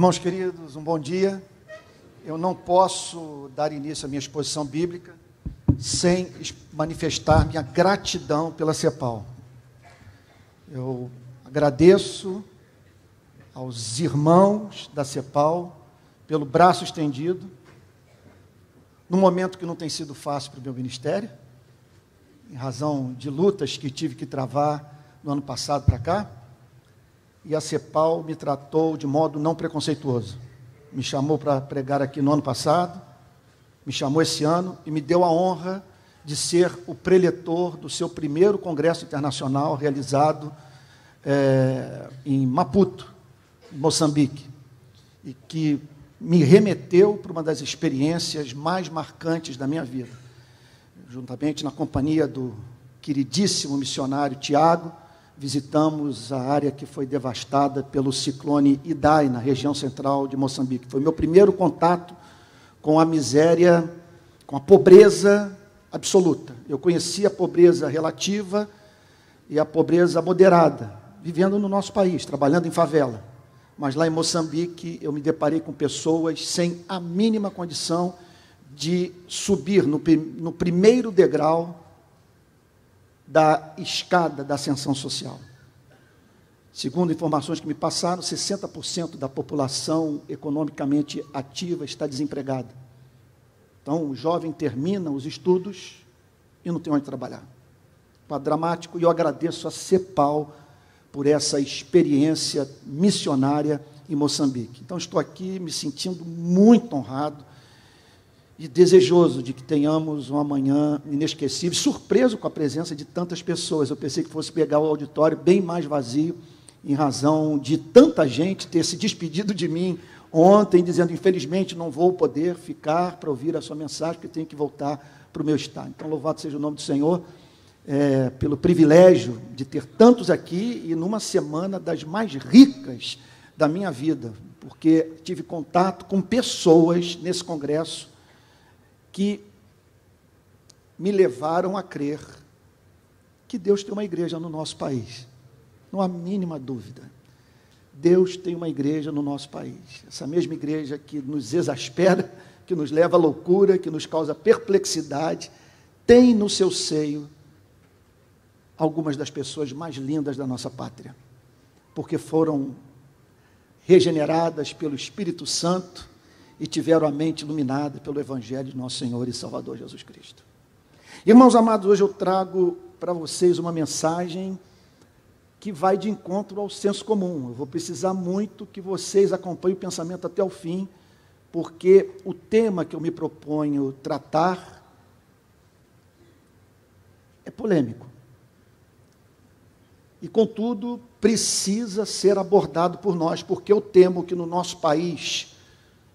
Irmãos queridos, um bom dia. Eu não posso dar início à minha exposição bíblica sem manifestar minha gratidão pela CEPAL. Eu agradeço aos irmãos da CEPAL pelo braço estendido, num momento que não tem sido fácil para o meu ministério, em razão de lutas que tive que travar no ano passado para cá. E a CEPAL me tratou de modo não preconceituoso. Me chamou para pregar aqui no ano passado, me chamou esse ano e me deu a honra de ser o preletor do seu primeiro congresso internacional realizado em Maputo, em Moçambique, e que me remeteu para uma das experiências mais marcantes da minha vida. Juntamente na companhia do queridíssimo missionário Tiago, visitamos a área que foi devastada pelo ciclone Idai, na região central de Moçambique. Foi meu primeiro contato com a miséria, com a pobreza absoluta. Eu conheci a pobreza relativa e a pobreza moderada, vivendo no nosso país, trabalhando em favela. Mas lá em Moçambique eu me deparei com pessoas sem a mínima condição de subir no primeiro degrau da escada da ascensão social. Segundo informações que me passaram, 60% da população economicamente ativa está desempregada. Então, o jovem termina os estudos e não tem onde trabalhar. Quadro dramático, e eu agradeço a CEPAL por essa experiência missionária em Moçambique. Então, estou aqui me sentindo muito honrado e desejoso de que tenhamos uma manhã inesquecível, surpreso com a presença de tantas pessoas. Eu pensei que fosse pegar o auditório bem mais vazio, em razão de tanta gente ter se despedido de mim ontem, dizendo, infelizmente, não vou poder ficar para ouvir a sua mensagem, porque tenho que voltar para o meu estado. Então, louvado seja o nome do Senhor, pelo privilégio de ter tantos aqui, e numa semana das mais ricas da minha vida, porque tive contato com pessoas nesse congresso, que me levaram a crer que Deus tem uma igreja no nosso país. Não há mínima dúvida. Deus tem uma igreja no nosso país. Essa mesma igreja que nos exaspera, que nos leva à loucura, que nos causa perplexidade, tem no seu seio algumas das pessoas mais lindas da nossa pátria, porque foram regeneradas pelo Espírito Santo, e tiveram a mente iluminada pelo Evangelho de nosso Senhor e Salvador Jesus Cristo. Irmãos amados, hoje eu trago para vocês uma mensagem que vai de encontro ao senso comum. Eu vou precisar muito que vocês acompanhem o pensamento até o fim, porque o tema que eu me proponho tratar é polêmico. E, contudo, precisa ser abordado por nós, porque eu temo que no nosso país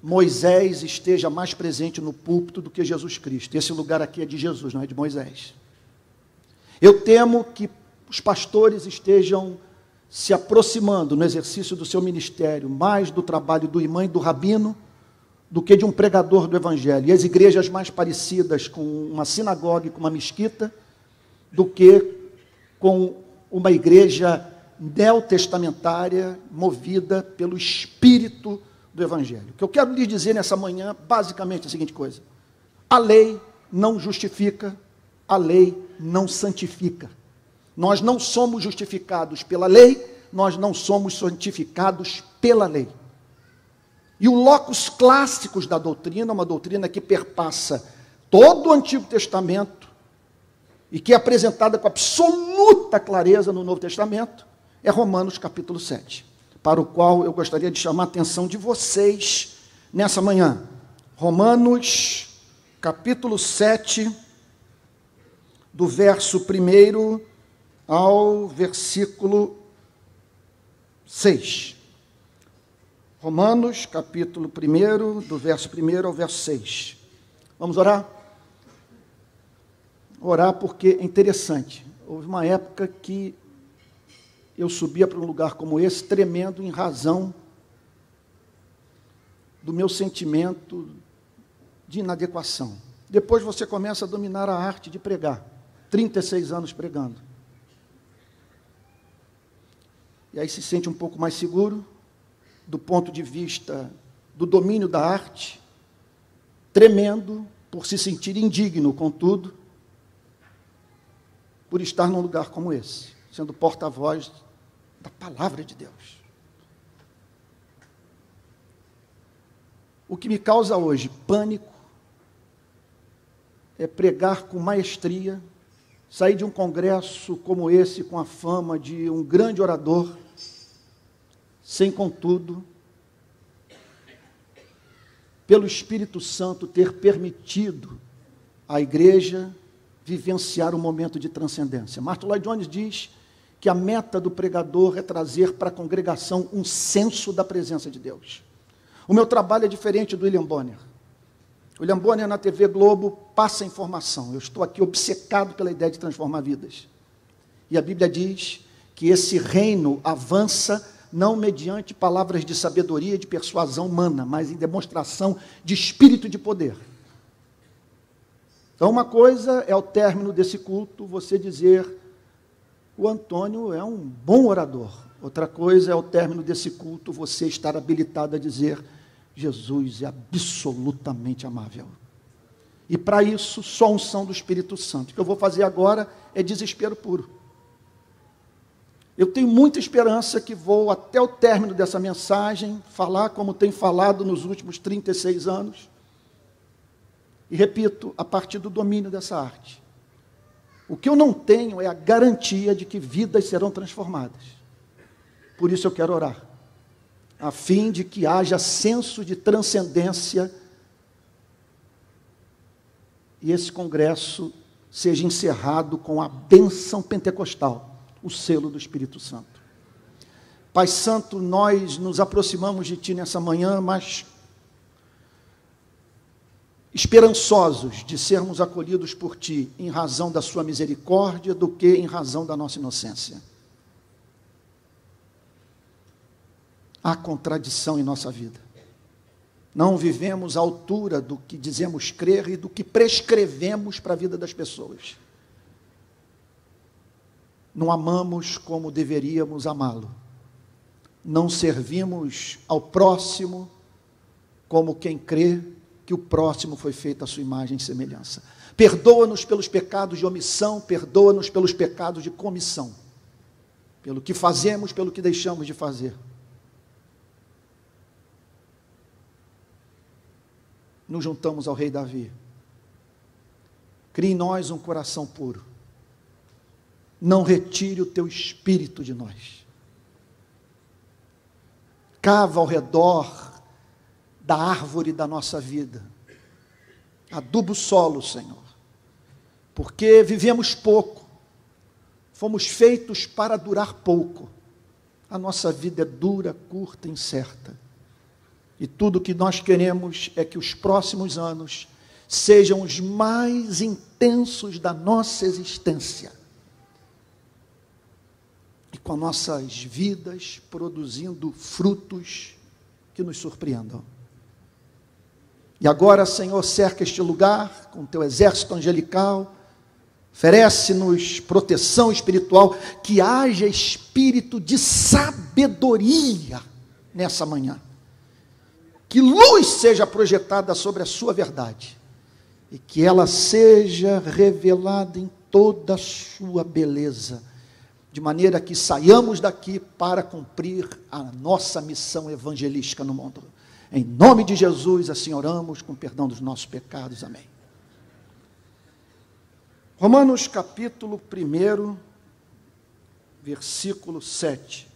Moisés esteja mais presente no púlpito do que Jesus Cristo. Esse lugar aqui é de Jesus, não é de Moisés. Eu temo que os pastores estejam se aproximando no exercício do seu ministério mais do trabalho do imã e do rabino do que de um pregador do Evangelho. E as igrejas mais parecidas com uma sinagoga e com uma mesquita do que com uma igreja neotestamentária movida pelo Espírito do Evangelho. O que eu quero lhes dizer nessa manhã, basicamente, é a seguinte coisa: a lei não justifica, a lei não santifica. Nós não somos justificados pela lei, nós não somos santificados pela lei. E o locus clássicos da doutrina, uma doutrina que perpassa todo o Antigo Testamento e que é apresentada com absoluta clareza no Novo Testamento, é Romanos capítulo 7. Para o qual eu gostaria de chamar a atenção de vocês nessa manhã. Romanos, capítulo 7, do verso 1 ao versículo 6. Romanos, capítulo 1, do verso 1 ao verso 6. Vamos orar? Orar porque é interessante. Houve uma época que eu subia para um lugar como esse, tremendo em razão do meu sentimento de inadequação. Depois você começa a dominar a arte de pregar. 36 anos pregando. E aí se sente um pouco mais seguro, do ponto de vista do domínio da arte, tremendo por se sentir indigno, contudo, por estar num lugar como esse, sendo porta-voz da palavra de Deus. O que me causa hoje pânico é pregar com maestria, sair de um congresso como esse, com a fama de um grande orador, sem, contudo, pelo Espírito Santo ter permitido à igreja vivenciar um momento de transcendência. Martin Lloyd Jones diz que a meta do pregador é trazer para a congregação um senso da presença de Deus. O meu trabalho é diferente do William Bonner. William Bonner, na TV Globo, passa informação. Eu estou aqui obcecado pela ideia de transformar vidas. E a Bíblia diz que esse reino avança não mediante palavras de sabedoria e de persuasão humana, mas em demonstração de espírito de poder. Então, uma coisa é, ao término desse culto, você dizer: o Antônio é um bom orador. Outra coisa é, ao término desse culto, você estar habilitado a dizer: Jesus é absolutamente amável. E para isso, só a unção do Espírito Santo. O que eu vou fazer agora é desespero puro. Eu tenho muita esperança que vou, até o término dessa mensagem, falar como tenho falado nos últimos 36 anos. E repito, a partir do domínio dessa arte. O que eu não tenho é a garantia de que vidas serão transformadas. Por isso eu quero orar, a fim de que haja senso de transcendência e esse congresso seja encerrado com a bênção pentecostal, o selo do Espírito Santo. Pai Santo, nós nos aproximamos de Ti nessa manhã, mas esperançosos de sermos acolhidos por Ti em razão da Sua misericórdia do que em razão da nossa inocência. Há contradição em nossa vida. Não vivemos à altura do que dizemos crer e do que prescrevemos para a vida das pessoas. Não amamos como deveríamos amá-lo. Não servimos ao próximo como quem crê que o próximo foi feito à sua imagem e semelhança. Perdoa-nos pelos pecados de omissão, perdoa-nos pelos pecados de comissão, pelo que fazemos, pelo que deixamos de fazer. Nos juntamos ao rei Davi. Crie em nós um coração puro. Não retire o teu espírito de nós. Cava ao redor da árvore da nossa vida. Aduba o solo, Senhor. Porque vivemos pouco. Fomos feitos para durar pouco. A nossa vida é dura, curta, incerta. E tudo o que nós queremos é que os próximos anos sejam os mais intensos da nossa existência. E com nossas vidas produzindo frutos que nos surpreendam. E agora, Senhor, cerca este lugar com teu exército angelical, oferece-nos proteção espiritual, que haja espírito de sabedoria nessa manhã. Que luz seja projetada sobre a sua verdade e que ela seja revelada em toda a sua beleza, de maneira que saiamos daqui para cumprir a nossa missão evangelística no mundo. Em nome de Jesus, assim oramos, com perdão dos nossos pecados. Amém. Romanos capítulo 1, versículo 7.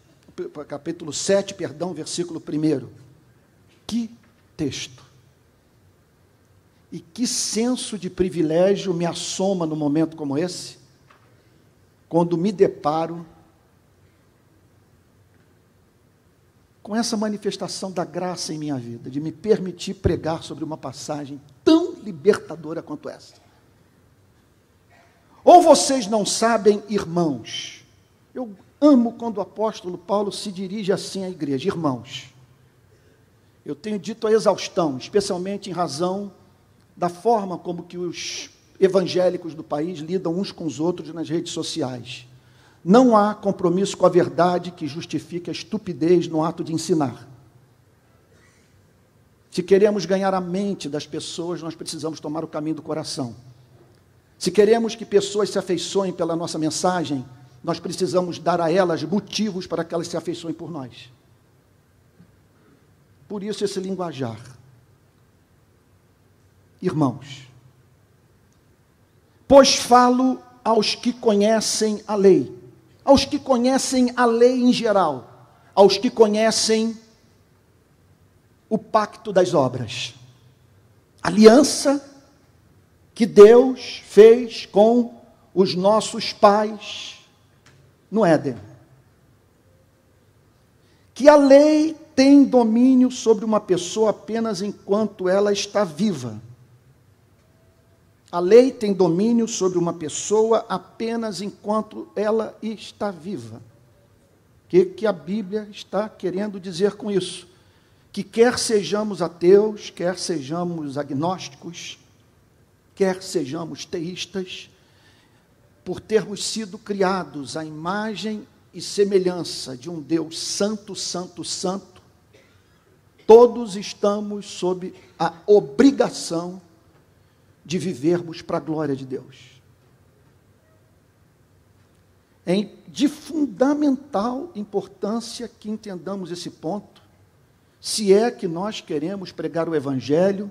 Capítulo 7, versículo 1. Que texto! E que senso de privilégio me assoma num momento como esse, quando me deparo com essa manifestação da graça em minha vida, de me permitir pregar sobre uma passagem tão libertadora quanto essa. Ou vocês não sabem, irmãos? Eu amo quando o apóstolo Paulo se dirige assim à igreja: irmãos. Eu tenho dito a exaustão, especialmente em razão da forma como que os evangélicos do país lidam uns com os outros nas redes sociais. Não há compromisso com a verdade que justifique a estupidez no ato de ensinar. Se queremos ganhar a mente das pessoas, nós precisamos tomar o caminho do coração. Se queremos que pessoas se afeiçoem pela nossa mensagem, nós precisamos dar a elas motivos para que elas se afeiçoem por nós. Por isso esse linguajar. Irmãos, pois falo aos que conhecem a lei, aos que conhecem a lei em geral, aos que conhecem o pacto das obras, aliança que Deus fez com os nossos pais no Éden. Que a lei tem domínio sobre uma pessoa apenas enquanto ela está viva. A lei tem domínio sobre uma pessoa apenas enquanto ela está viva. O que a Bíblia está querendo dizer com isso? Que quer sejamos ateus, quer sejamos agnósticos, quer sejamos teístas, por termos sido criados à imagem e semelhança de um Deus santo, santo, santo, todos estamos sob a obrigação de vivermos para a glória de Deus. É de fundamental importância que entendamos esse ponto, se é que nós queremos pregar o Evangelho,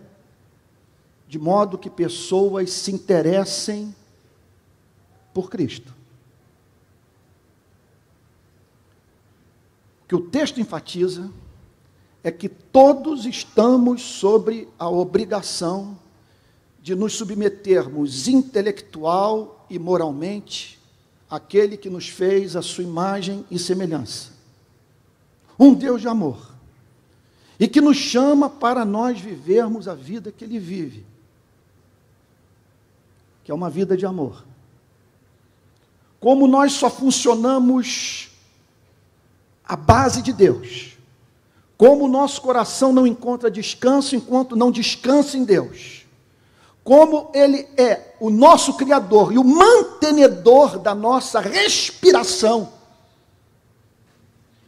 de modo que pessoas se interessem por Cristo. O que o texto enfatiza é que todos estamos sobre a obrigação de nos submetermos intelectual e moralmente àquele que nos fez a sua imagem e semelhança. Um Deus de amor. E que nos chama para nós vivermos a vida que Ele vive. Que é uma vida de amor. Como nós só funcionamos à base de Deus. Como o nosso coração não encontra descanso enquanto não descansa em Deus. Como Ele é o nosso Criador e o mantenedor da nossa respiração.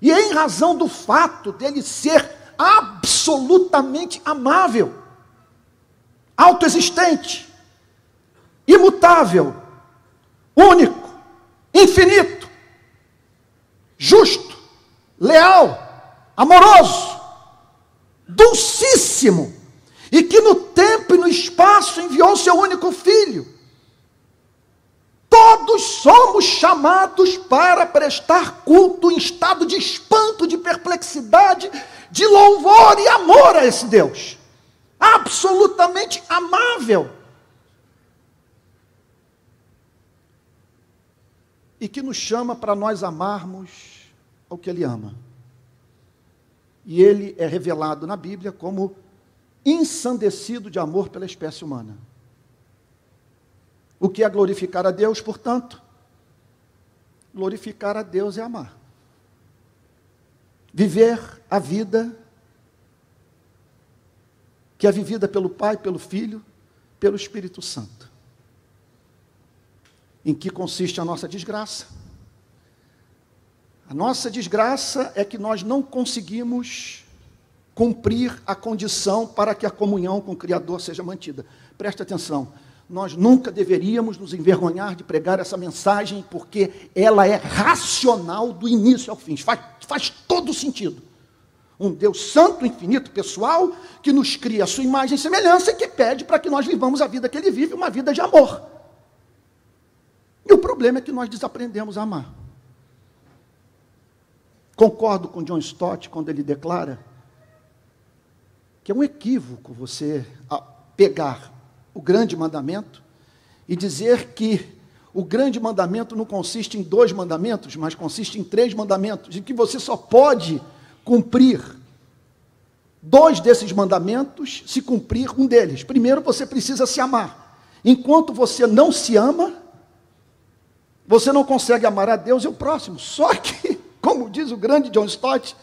E em razão do fato dele ser absolutamente amável, autoexistente, imutável, único, infinito, justo, leal, amoroso, dulcíssimo, e que no tempo e no espaço enviou o seu único Filho. Todos somos chamados para prestar culto em estado de espanto, de perplexidade, de louvor e amor a esse Deus, absolutamente amável, e que nos chama para nós amarmos ao que Ele ama. E Ele é revelado na Bíblia como ensandecido de amor pela espécie humana. O que é glorificar a Deus, portanto? Glorificar a Deus é amar. Viver a vida que é vivida pelo Pai, pelo Filho, pelo Espírito Santo. Em que consiste a nossa desgraça? A nossa desgraça é que nós não conseguimos cumprir a condição para que a comunhão com o Criador seja mantida. Preste atenção, nós nunca deveríamos nos envergonhar de pregar essa mensagem, porque ela é racional do início ao fim, faz todo sentido. Um Deus santo, infinito, pessoal, que nos cria a sua imagem e semelhança e que pede para que nós vivamos a vida que Ele vive, uma vida de amor. E o problema é que nós desaprendemos a amar. Concordo com John Stott quando ele declara que é um equívoco você pegar o grande mandamento e dizer que o grande mandamento não consiste em 2 mandamentos, mas consiste em 3 mandamentos, e que você só pode cumprir 2 desses mandamentos se cumprir um deles. Primeiro, você precisa se amar. Enquanto você não se ama, você não consegue amar a Deus e o próximo. Só que, como diz o grande John Stott,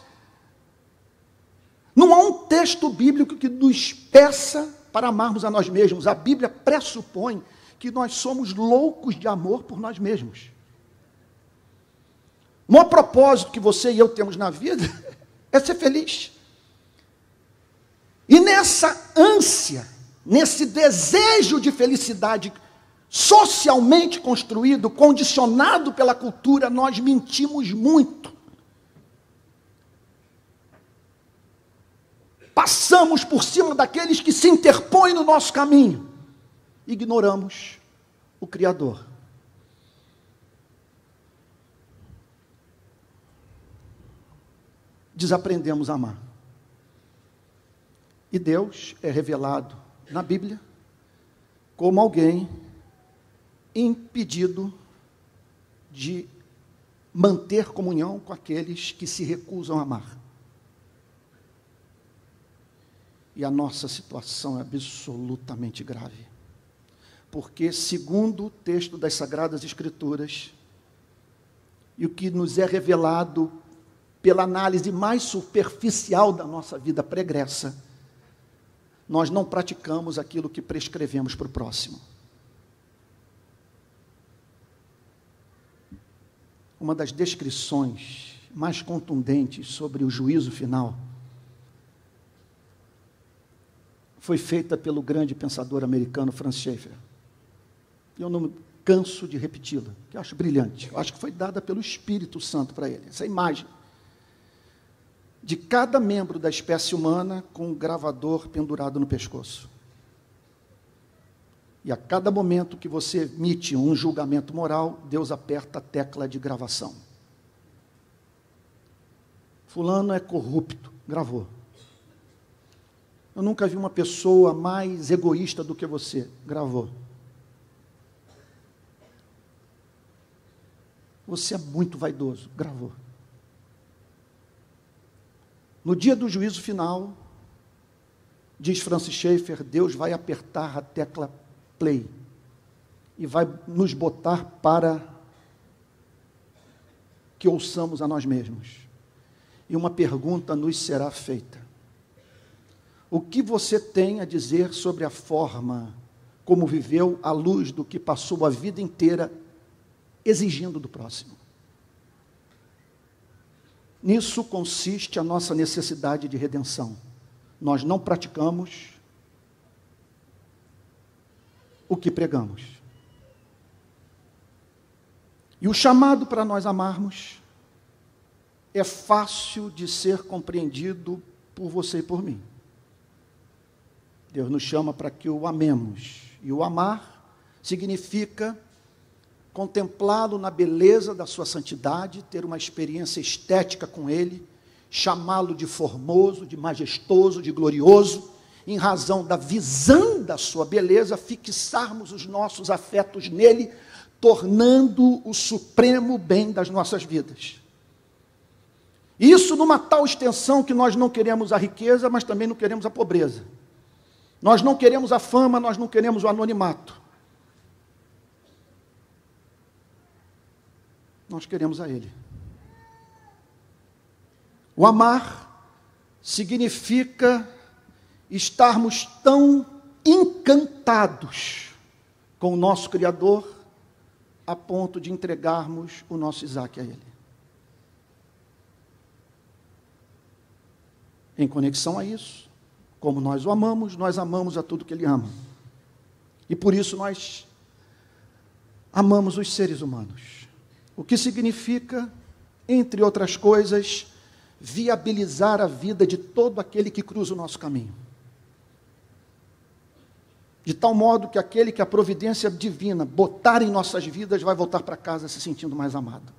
não há um texto bíblico que nos peça para amarmos a nós mesmos. A Bíblia pressupõe que nós somos loucos de amor por nós mesmos. O maior propósito que você e eu temos na vida é ser feliz. E nessa ânsia, nesse desejo de felicidade socialmente construído, condicionado pela cultura, nós mentimos muito. Passamos por cima daqueles que se interpõem no nosso caminho. Ignoramos o Criador. Desaprendemos a amar. E Deus é revelado na Bíblia como alguém impedido de manter comunhão com aqueles que se recusam a amar. E a nossa situação é absolutamente grave. Porque, segundo o texto das Sagradas Escrituras, e o que nos é revelado pela análise mais superficial da nossa vida pregressa, nós não praticamos aquilo que prescrevemos para o próximo. Uma das descrições mais contundentes sobre o juízo final foi feita pelo grande pensador americano Francis Schaeffer. Eu não me canso de repeti-la, que eu acho brilhante. Eu acho que foi dada pelo Espírito Santo para ele. Essa imagem de cada membro da espécie humana com um gravador pendurado no pescoço. E a cada momento que você emite um julgamento moral, Deus aperta a tecla de gravação. Fulano é corrupto, gravou. Eu nunca vi uma pessoa mais egoísta do que você, gravou. Você é muito vaidoso, gravou. No dia do juízo final, diz Francis Schaeffer, Deus vai apertar a tecla play e vai nos botar para que ouçamos a nós mesmos. E uma pergunta nos será feita. O que você tem a dizer sobre a forma como viveu à luz do que passou a vida inteira exigindo do próximo? Nisso consiste a nossa necessidade de redenção. Nós não praticamos o que pregamos. E o chamado para nós amarmos é fácil de ser compreendido por você e por mim. Deus nos chama para que o amemos. E o amar significa contemplá-lo na beleza da sua santidade, ter uma experiência estética com ele, chamá-lo de formoso, de majestoso, de glorioso, em razão da visão da sua beleza, fixarmos os nossos afetos nele, tornando o supremo bem das nossas vidas. Isso numa tal extensão que nós não queremos a riqueza, mas também não queremos a pobreza. Nós não queremos a fama, nós não queremos o anonimato. Nós queremos a Ele. O amar significa estarmos tão encantados com o nosso Criador a ponto de entregarmos o nosso Isaac a Ele. Em conexão a isso, como nós o amamos, nós amamos a tudo que Ele ama. E por isso nós amamos os seres humanos. O que significa, entre outras coisas, viabilizar a vida de todo aquele que cruza o nosso caminho. De tal modo que aquele que a providência divina botar em nossas vidas vai voltar para casa se sentindo mais amado.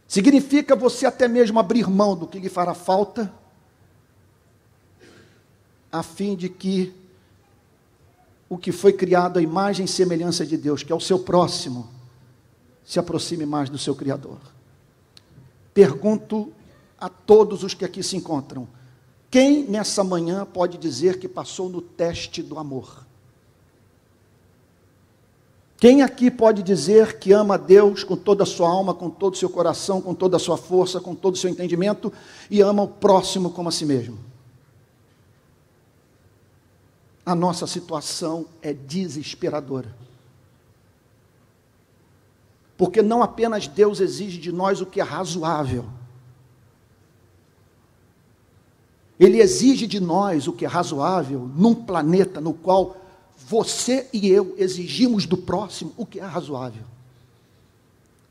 Significa você até mesmo abrir mão do que lhe fará falta, a fim de que o que foi criado à imagem e semelhança de Deus, que é o seu próximo, se aproxime mais do seu Criador. Pergunto a todos os que aqui se encontram, quem nessa manhã pode dizer que passou no teste do amor? Quem aqui pode dizer que ama a Deus com toda a sua alma, com todo o seu coração, com toda a sua força, com todo o seu entendimento, e ama o próximo como a si mesmo? A nossa situação é desesperadora. Porque não apenas Deus exige de nós o que é razoável. Ele exige de nós o que é razoável num planeta no qual você e eu exigimos do próximo o que é razoável.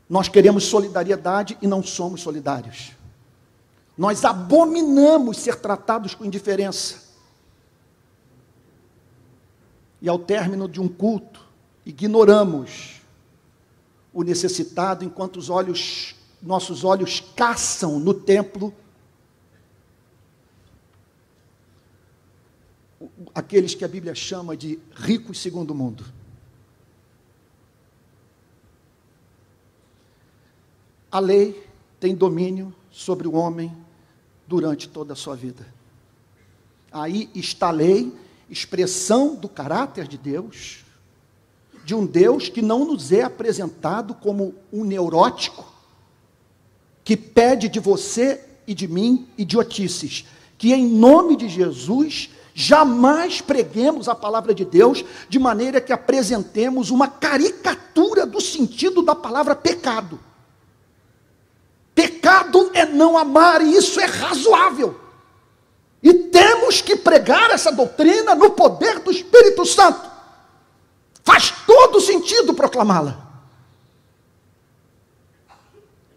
Nós queremos solidariedade e não somos solidários. Nós abominamos ser tratados com indiferença. E ao término de um culto, ignoramos o necessitado enquanto nossos olhos caçam no templo aqueles que a Bíblia chama de ricos segundo o mundo. A lei tem domínio sobre o homem durante toda a sua vida. Aí está a lei, expressão do caráter de Deus, de um Deus que não nos é apresentado como um neurótico, que pede de você e de mim idiotices, que em nome de Jesus jamais preguemos a palavra de Deus de maneira que apresentemos uma caricatura do sentido da palavra pecado. Pecado é não amar, e isso é razoável. E temos que pregar essa doutrina no poder do Espírito Santo. Faz todo sentido proclamá-la.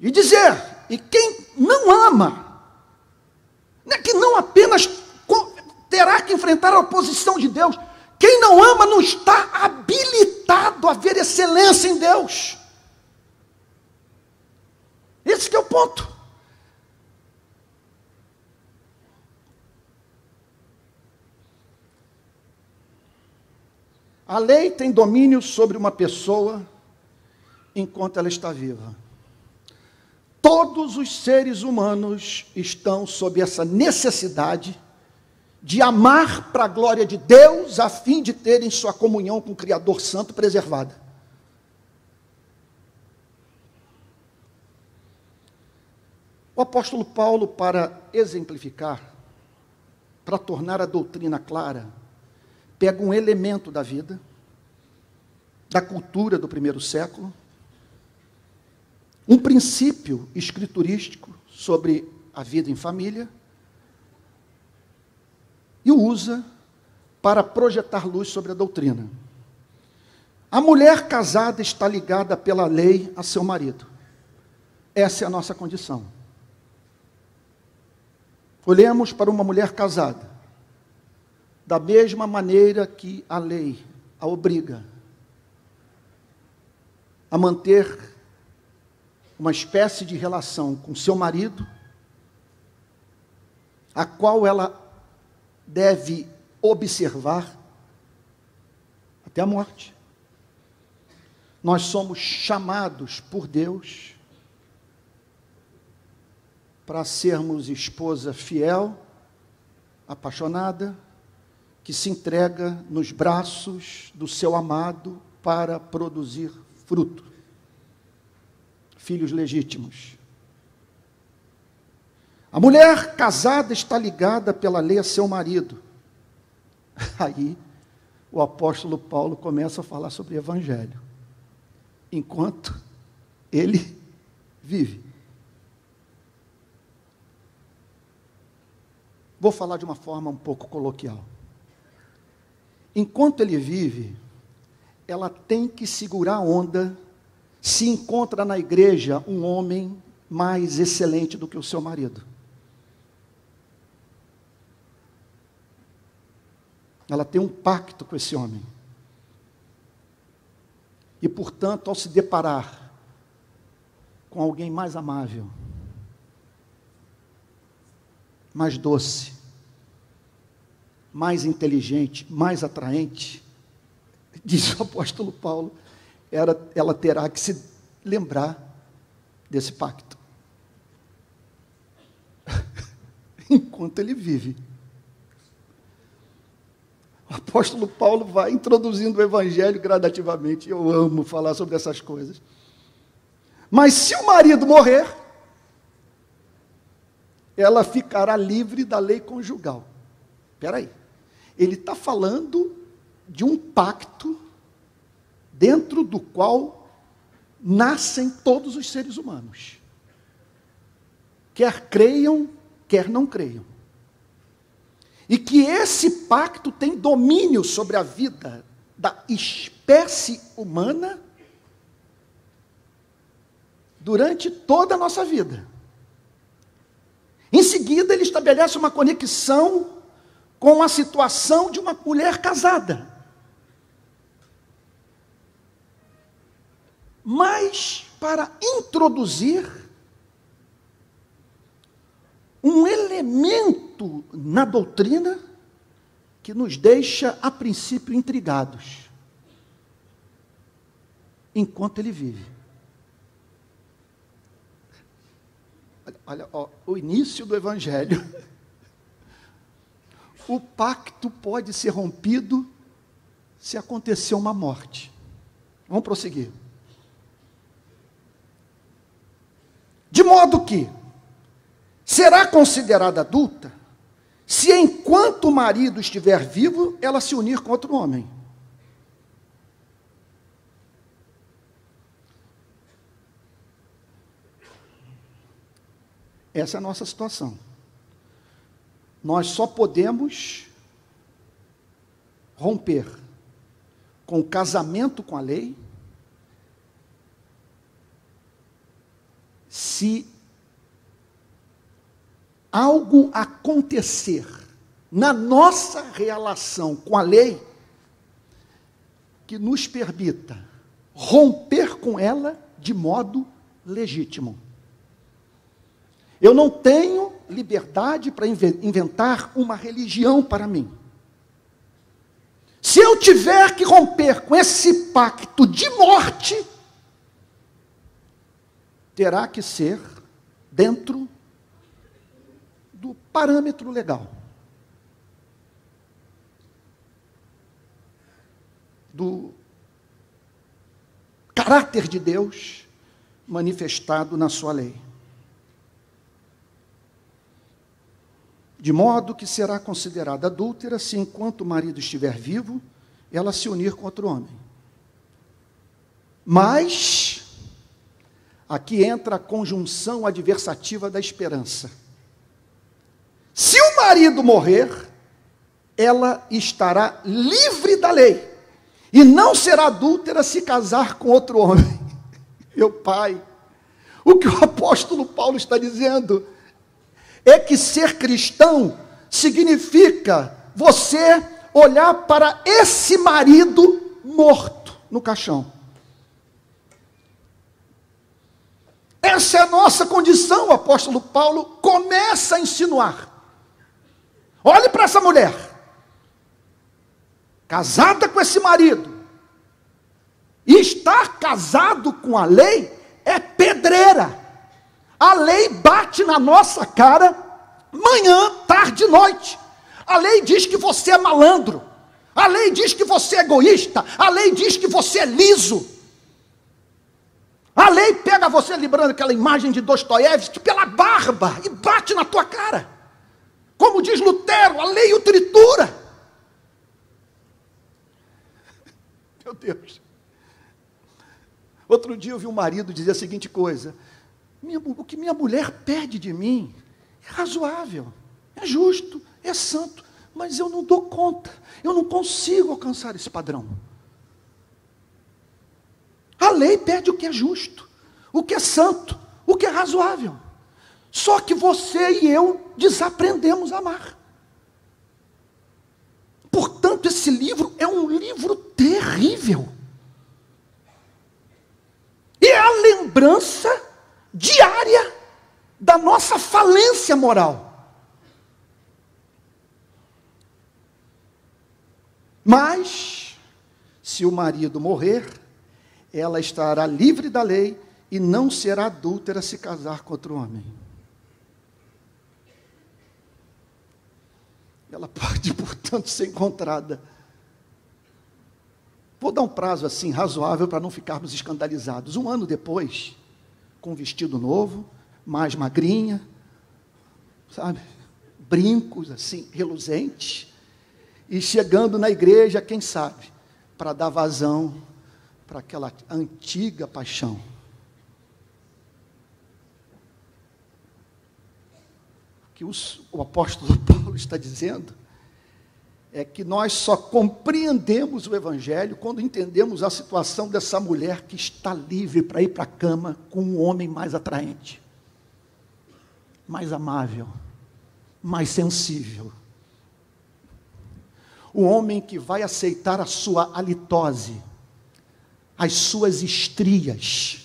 E dizer, e quem não ama, que não apenas terá que enfrentar a oposição de Deus, quem não ama não está habilitado a ver excelência em Deus. Esse que é o ponto. A lei tem domínio sobre uma pessoa enquanto ela está viva. Todos os seres humanos estão sob essa necessidade de amar para a glória de Deus, a fim de terem sua comunhão com o Criador Santo preservada. O apóstolo Paulo, para exemplificar, para tornar a doutrina clara, pega um elemento da vida, da cultura do primeiro século, um princípio escriturístico sobre a vida em família, e o usa para projetar luz sobre a doutrina. A mulher casada está ligada pela lei a seu marido. Essa é a nossa condição. Olhemos para uma mulher casada, da mesma maneira que a lei a obriga a manter uma espécie de relação com seu marido, a qual ela deve observar até a morte. Nós somos chamados por Deus para sermos esposa fiel, apaixonada, que se entrega nos braços do seu amado para produzir fruto. Filhos legítimos. A mulher casada está ligada pela lei a seu marido. Aí, o apóstolo Paulo começa a falar sobre evangelho, enquanto ele vive. Vou falar de uma forma um pouco coloquial. Enquanto ele vive, ela tem que segurar a onda se encontra na igreja um homem mais excelente do que o seu marido. Ela tem um pacto com esse homem. E, portanto, ao se deparar com alguém mais amável, mais doce, mais inteligente, mais atraente, diz o apóstolo Paulo, ela terá que se lembrar desse pacto. Enquanto ele vive. O apóstolo Paulo vai introduzindo o evangelho gradativamente. Eu amo falar sobre essas coisas. Mas se o marido morrer, ela ficará livre da lei conjugal. Espera aí. Ele está falando de um pacto dentro do qual nascem todos os seres humanos. Quer creiam, quer não creiam. e que esse pacto tem domínio sobre a vida da espécie humana durante toda a nossa vida. Em seguida, ele estabelece uma conexão com a situação de uma mulher casada. Mas, para introduzir um elemento na doutrina que nos deixa, a princípio, intrigados, enquanto ele vive. Olha, o início do Evangelho. O pacto pode ser rompido se acontecer uma morte. Vamos prosseguir. De modo que será considerada adulta se, enquanto o marido estiver vivo, ela se unir com outro homem. Essa é a nossa situação. Nós só podemos romper com o casamento com a lei se algo acontecer na nossa relação com a lei que nos permita romper com ela de modo legítimo. Eu não tenho liberdade para inventar uma religião para mim. Se eu tiver que romper com esse pacto de morte, terá que ser dentro do parâmetro legal, do caráter de Deus manifestado na sua lei. De modo que será considerada adúltera se, enquanto o marido estiver vivo, ela se unir com outro homem. Mas aqui entra a conjunção adversativa da esperança. Se o marido morrer, ela estará livre da lei, e não será adúltera se casar com outro homem. Meu pai, o que o apóstolo Paulo está dizendo é que ser cristão significa você olhar para esse marido morto no caixão. Essa é a nossa condição, o apóstolo Paulo começa a insinuar. Olhe para essa mulher, casada com esse marido, e estar casado com a lei é pedreira. A lei bate na nossa cara, manhã, tarde e noite. A lei diz que você é malandro. A lei diz que você é egoísta. A lei diz que você é liso. A lei pega você, lembrando aquela imagem de Dostoiévski, pela barba e bate na tua cara. Como diz Lutero, a lei o tritura. Meu Deus. Outro dia eu vi um marido dizer a seguinte coisa: o que minha mulher pede de mim é razoável, é justo, é santo, mas eu não dou conta, eu não consigo alcançar esse padrão. A lei pede o que é justo, o que é santo, o que é razoável. Só que você e eu desaprendemos a amar. Portanto, esse livro é um livro terrível. E é a lembrança diária da nossa falência moral. Mas, se o marido morrer, ela estará livre da lei e não será adúltera se casar com outro homem. Ela pode, portanto, ser encontrada. Vou dar um prazo assim razoável para não ficarmos escandalizados. 1 ano depois, com um vestido novo, mais magrinha, sabe, brincos assim, reluzentes, e chegando na igreja, quem sabe, para dar vazão para aquela antiga paixão. Que o apóstolo Paulo está dizendo é que nós só compreendemos o Evangelho quando entendemos a situação dessa mulher que está livre para ir para a cama com um homem mais atraente, mais amável, mais sensível. O homem que vai aceitar a sua halitose, as suas estrias,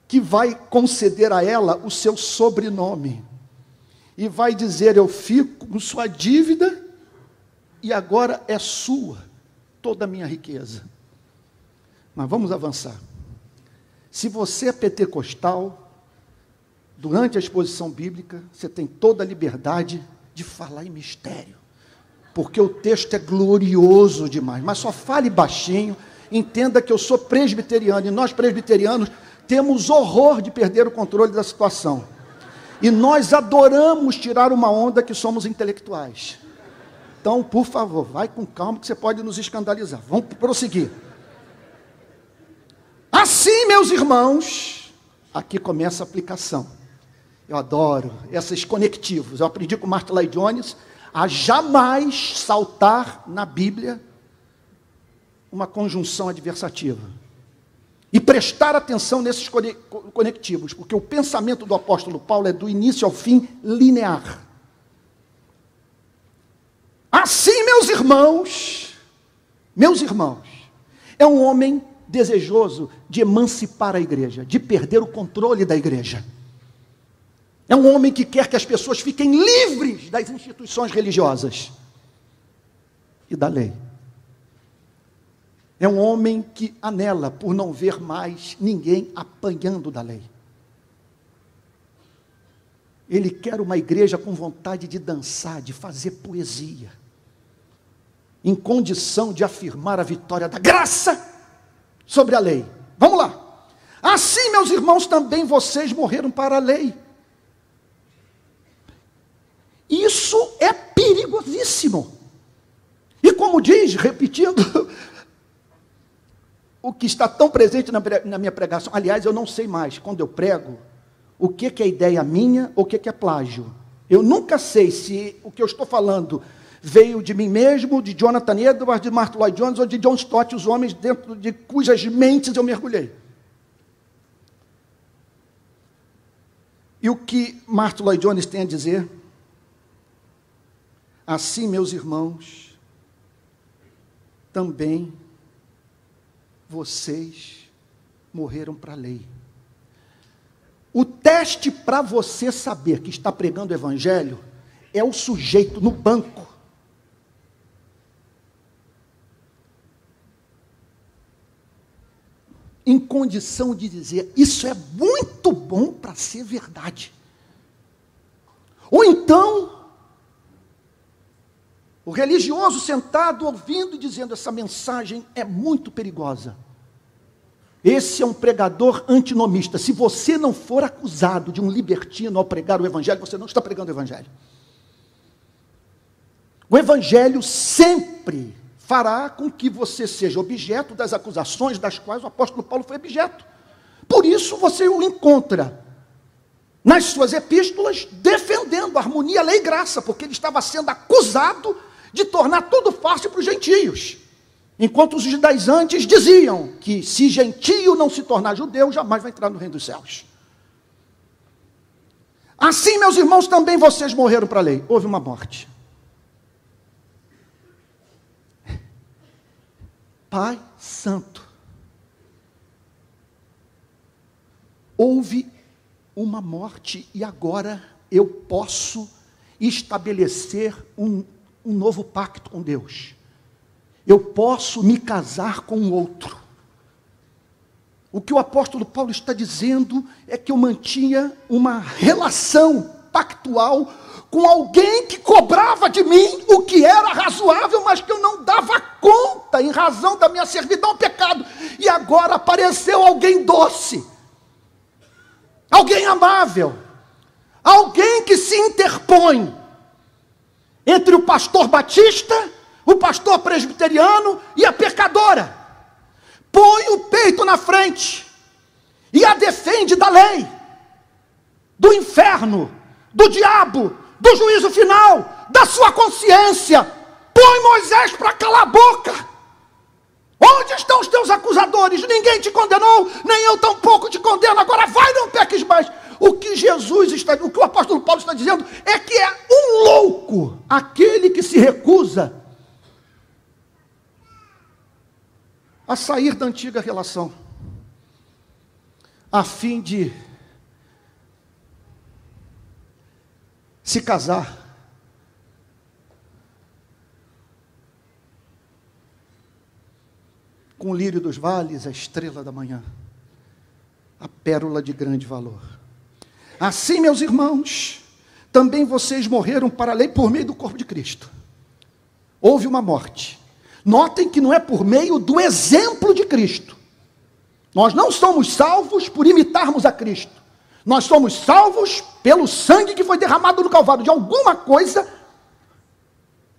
que vai conceder a ela o seu sobrenome, e vai dizer: eu fico com sua dívida, e agora é sua toda a minha riqueza. Mas vamos avançar. Se você é pentecostal, durante a exposição bíblica, você tem toda a liberdade de falar em mistério, porque o texto é glorioso demais, mas só fale baixinho. Entenda que eu sou presbiteriano, e nós presbiterianos temos horror de perder o controle da situação, e nós adoramos tirar uma onda que somos intelectuais. Então, por favor, vai com calma, que você pode nos escandalizar. Vamos prosseguir. Assim, meus irmãos, aqui começa a aplicação. Eu adoro esses conectivos. Eu aprendi com Martin Lloyd Jones a jamais saltar na Bíblia uma conjunção adversativa. E prestar atenção nesses conectivos, porque o pensamento do apóstolo Paulo é do início ao fim linear. Assim, meus irmãos, é um homem desejoso de emancipar a igreja, de perder o controle da igreja. É um homem que quer que as pessoas fiquem livres das instituições religiosas e da lei. É um homem que anela por não ver mais ninguém apanhando da lei. Ele quer uma igreja com vontade de dançar, de fazer poesia, em condição de afirmar a vitória da graça sobre a lei. Vamos lá. Assim, meus irmãos, também vocês morreram para a lei. Isso é perigosíssimo. E como diz, repetindo, o que está tão presente na minha pregação, aliás, eu não sei mais, quando eu prego, o que é ideia minha, ou o que é plágio. Eu nunca sei se o que eu estou falando veio de mim mesmo, de Jonathan Edwards, de Martin Lloyd Jones, ou de John Stott, os homens dentro de cujas mentes eu mergulhei. E o que Martin Lloyd Jones tem a dizer? Assim, meus irmãos, também vocês morreram para a lei. O teste para você saber que está pregando o evangelho é o sujeito no banco. Em condição de dizer: isso é muito bom para ser verdade. Ou então, o religioso sentado ouvindo e dizendo: essa mensagem é muito perigosa. Esse é um pregador antinomista. Se você não for acusado de um libertino ao pregar o evangelho, você não está pregando o evangelho. O evangelho sempre fará com que você seja objeto das acusações das quais o apóstolo Paulo foi objeto. Por isso você o encontra nas suas epístolas defendendo a harmonia, lei e graça, porque ele estava sendo acusado de tornar tudo fácil para os gentios. Enquanto os judaizantes diziam que se gentio não se tornar judeu, jamais vai entrar no reino dos céus. Assim, meus irmãos, também vocês morreram para a lei. Houve uma morte. Pai Santo, houve uma morte e agora eu posso estabelecer um novo pacto com Deus. Eu posso me casar com o outro. O que o apóstolo Paulo está dizendo é que eu mantinha uma relação pactual com alguém que cobrava de mim o que era razoável, mas que eu não dava conta em razão da minha servidão ao pecado. E agora apareceu alguém doce, alguém amável, alguém que se interpõe entre o pastor batista, o pastor presbiteriano e a pecadora. Põe o peito na frente e a defende da lei, do inferno, do diabo, do juízo final, da sua consciência. Põe Moisés para calar a boca. Onde estão os teus acusadores? Ninguém te condenou, nem eu tampouco te condeno. Agora vai, não peques mais. O que o apóstolo Paulo está dizendo é que é um louco aquele que se recusa a sair da antiga relação, a fim de se casar com o lírio dos vales, a estrela da manhã, a pérola de grande valor. Assim, meus irmãos, também vocês morreram para a lei por meio do corpo de Cristo. Houve uma morte. Notem que não é por meio do exemplo de Cristo. Nós não somos salvos por imitarmos a Cristo. Nós somos salvos pelo sangue que foi derramado no Calvário, de alguma coisa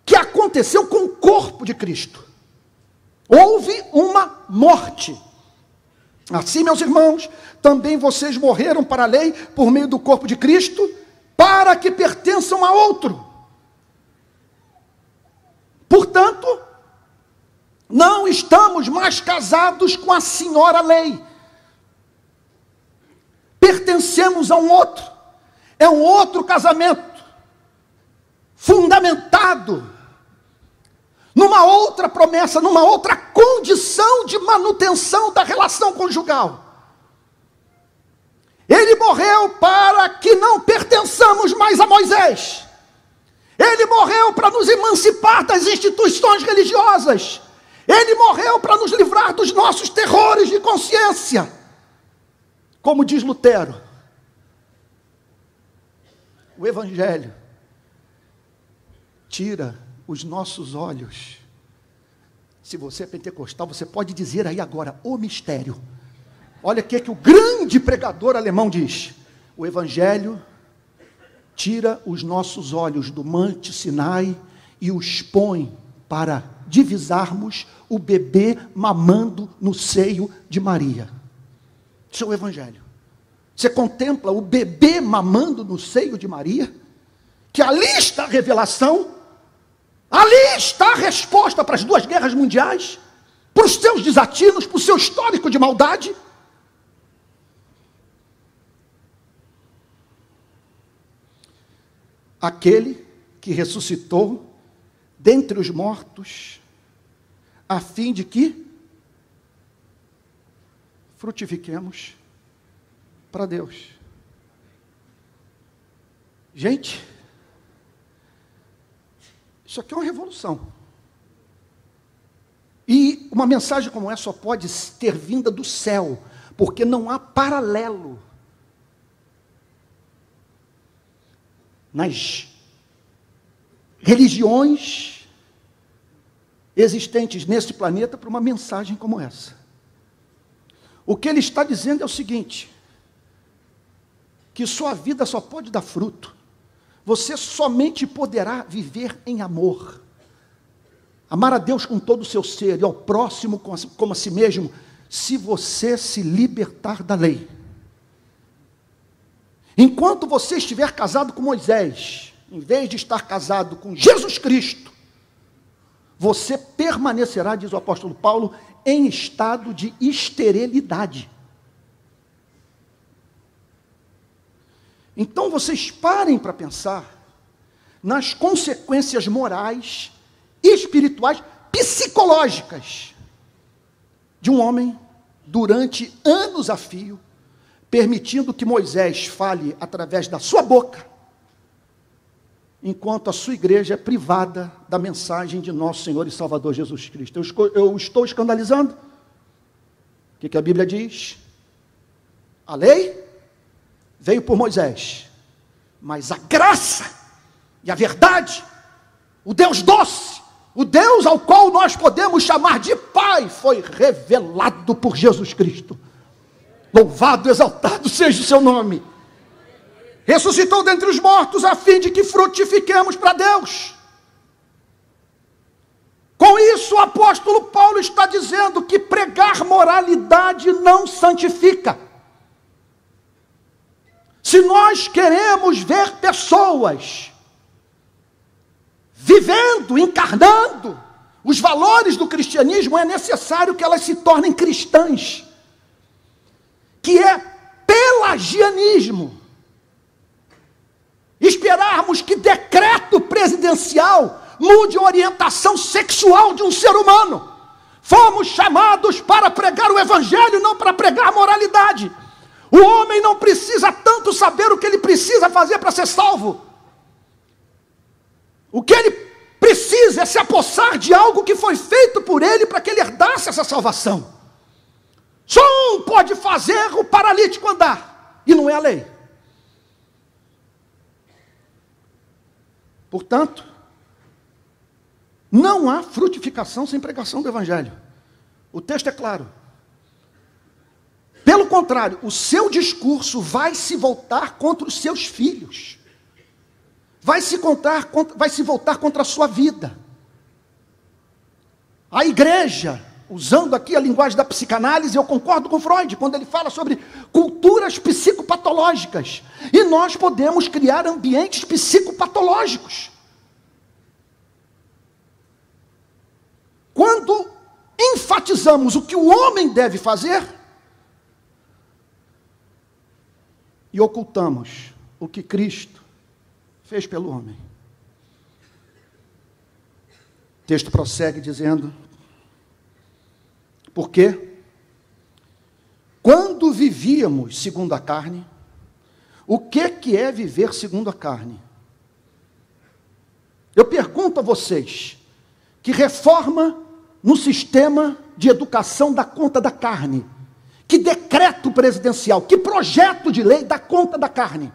que aconteceu com o corpo de Cristo. Houve uma morte. Assim, meus irmãos, também vocês morreram para a lei por meio do corpo de Cristo, para que pertençam a outro. Portanto, não estamos mais casados com a senhora lei. Pertencemos a um outro. É um outro casamento, fundamentado numa outra promessa, numa outra condição de manutenção da relação conjugal. Ele morreu para que não pertençamos mais a Moisés. Ele morreu para nos emancipar das instituições religiosas. Ele morreu para nos livrar dos nossos terrores de consciência. Como diz Lutero, o Evangelho tira os nossos olhos. Se você é pentecostal, você pode dizer aí agora, o mistério. Olha o que o grande pregador alemão diz. O Evangelho tira os nossos olhos do Monte Sinai e os põe para divisarmos o bebê mamando no seio de Maria. Isso é o Evangelho. Você contempla o bebê mamando no seio de Maria, que ali está a revelação, ali está a resposta para as 2 guerras mundiais, para os seus desatinos, para o seu histórico de maldade. Aquele que ressuscitou dentre os mortos, a fim de que frutifiquemos para Deus. Gente, isso aqui é uma revolução. E uma mensagem como essa só pode ter vinda do céu, porque não há paralelo nas religiões existentes nesse planeta para uma mensagem como essa. O que ele está dizendo é o seguinte: que sua vida só pode dar fruto, você somente poderá viver em amor, amar a Deus com todo o seu ser e ao próximo como a si mesmo, se você se libertar da lei. Enquanto você estiver casado com Moisés, em vez de estar casado com Jesus Cristo, você permanecerá, diz o apóstolo Paulo, em estado de esterilidade. Então vocês parem para pensar nas consequências morais, espirituais, psicológicas de um homem durante anos a fio, permitindo que Moisés fale através da sua boca, enquanto a sua igreja é privada da mensagem de nosso Senhor e Salvador Jesus Cristo. Eu estou escandalizando? O que a Bíblia diz? A lei veio por Moisés, mas a graça e a verdade, o Deus doce, o Deus ao qual nós podemos chamar de Pai, foi revelado por Jesus Cristo. Louvado, exaltado seja o seu nome. Ressuscitou dentre os mortos a fim de que frutifiquemos para Deus. Com isso o apóstolo Paulo está dizendo que pregar moralidade não santifica. Se nós queremos ver pessoas vivendo, encarnando os valores do cristianismo, é necessário que elas se tornem cristãs, que é pelagianismo. Esperarmos que decreto presidencial mude a orientação sexual de um ser humano. Fomos chamados para pregar o evangelho, não para pregar moralidade. O homem não precisa tanto saber o que ele precisa fazer para ser salvo. O que ele precisa é se apossar de algo que foi feito por ele para que ele herdasse essa salvação. Só um pode fazer o paralítico andar, e não é a lei. Portanto, não há frutificação sem pregação do evangelho. O texto é claro. Pelo contrário, o seu discurso vai se voltar contra os seus filhos. Vai se voltar contra a sua vida. A igreja, usando aqui a linguagem da psicanálise, eu concordo com Freud, quando ele fala sobre culturas psicopatológicas. E nós podemos criar ambientes psicopatológicos. Quando enfatizamos o que o homem deve fazer, e ocultamos o que Cristo fez pelo homem. O texto prossegue dizendo: porque quando vivíamos segundo a carne, o que é viver segundo a carne? Eu pergunto a vocês, que reforma no sistema de educação dá conta da carne? Que decreto presidencial, que projeto de lei dá conta da carne?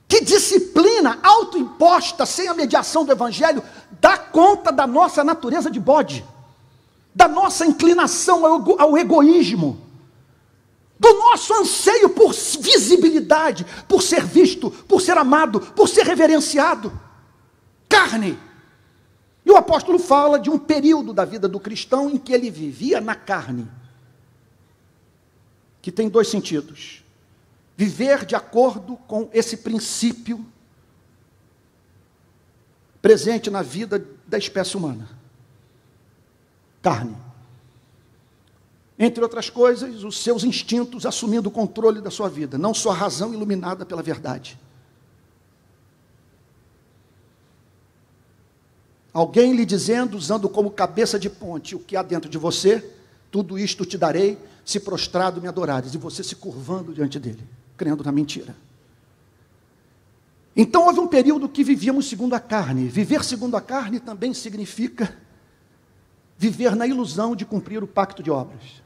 Que disciplina autoimposta, sem a mediação do evangelho, dá conta da nossa natureza de bode, da nossa inclinação ao egoísmo, do nosso anseio por visibilidade, por ser visto, por ser amado, por ser reverenciado? Carne. E o apóstolo fala de um período da vida do cristão em que ele vivia na carne, que tem dois sentidos: viver de acordo com esse princípio presente na vida da espécie humana. Carne. Entre outras coisas, os seus instintos assumindo o controle da sua vida, não sua razão iluminada pela verdade. Alguém lhe dizendo, usando como cabeça de ponte o que há dentro de você: tudo isto te darei, se prostrado me adorares, e você se curvando diante dele, crendo na mentira. Então houve um período que vivíamos segundo a carne. Viver segundo a carne também significa viver na ilusão de cumprir o pacto de obras,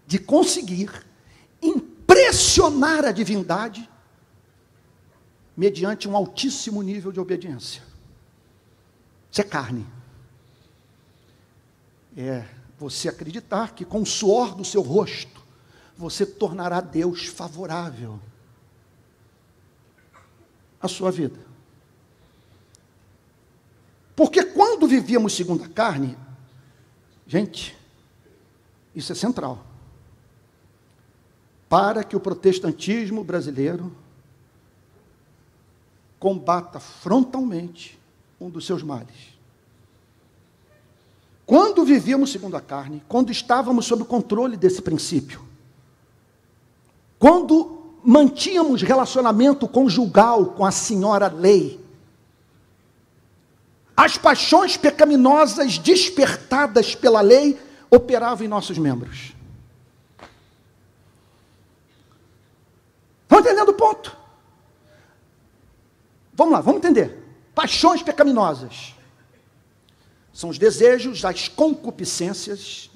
de conseguir impressionar a divindade mediante um altíssimo nível de obediência. Isso é carne. É você acreditar que com o suor do seu rosto você tornará Deus favorável à sua vida. Porque quando vivíamos segundo a carne, gente, isso é central, para que o protestantismo brasileiro combata frontalmente um dos seus males. Quando vivíamos segundo a carne, quando estávamos sob o controle desse princípio, quando mantínhamos relacionamento conjugal com a senhora lei, as paixões pecaminosas despertadas pela lei operavam em nossos membros. Estão entendendo o ponto? Vamos lá, vamos entender. Paixões pecaminosas são os desejos, as concupiscências.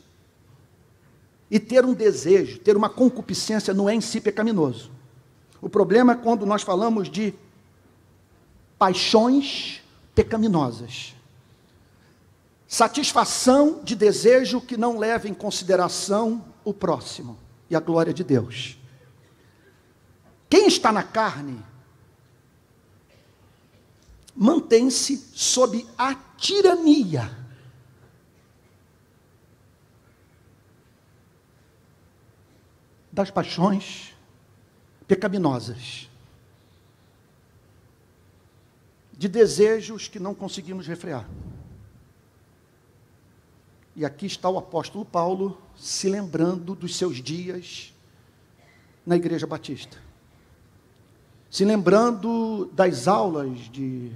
E ter um desejo, ter uma concupiscência não é em si pecaminoso. O problema é quando nós falamos de paixões pecaminosas. Satisfação de desejo que não leva em consideração o próximo e a glória de Deus. Quem está na carne mantém-se sob a tirania das paixões pecaminosas. de desejos que não conseguimos refrear. E aqui está o apóstolo Paulo se lembrando dos seus dias na Igreja Batista. Se lembrando das aulas de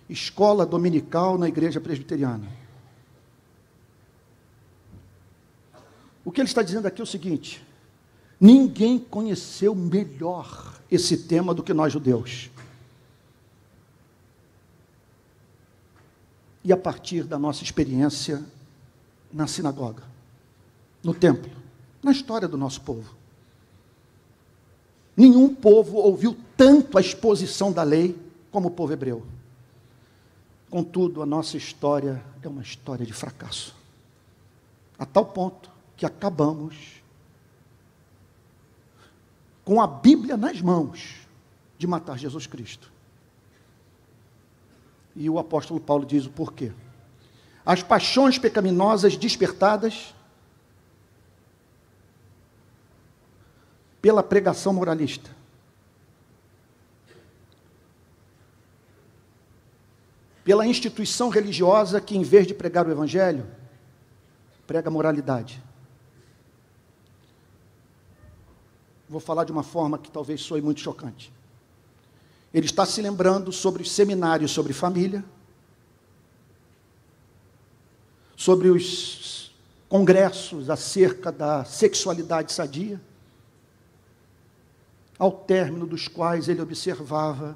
escola dominical na Igreja Presbiteriana. O que ele está dizendo aqui é o seguinte: ninguém conheceu melhor esse tema do que nós judeus. E a partir da nossa experiência na sinagoga, no templo, na história do nosso povo. Nenhum povo ouviu tanto a exposição da lei como o povo hebreu. Contudo, a nossa história é uma história de fracasso. A tal ponto que acabamos com a Bíblia nas mãos de matar Jesus Cristo. E o apóstolo Paulo diz o porquê. As paixões pecaminosas despertadas pela pregação moralista. Pela instituição religiosa que, em vez de pregar o Evangelho, prega moralidade. Vou falar de uma forma que talvez soe muito chocante. Ele está se lembrando sobre os seminários sobre família, sobre os congressos acerca da sexualidade sadia, ao término dos quais ele observava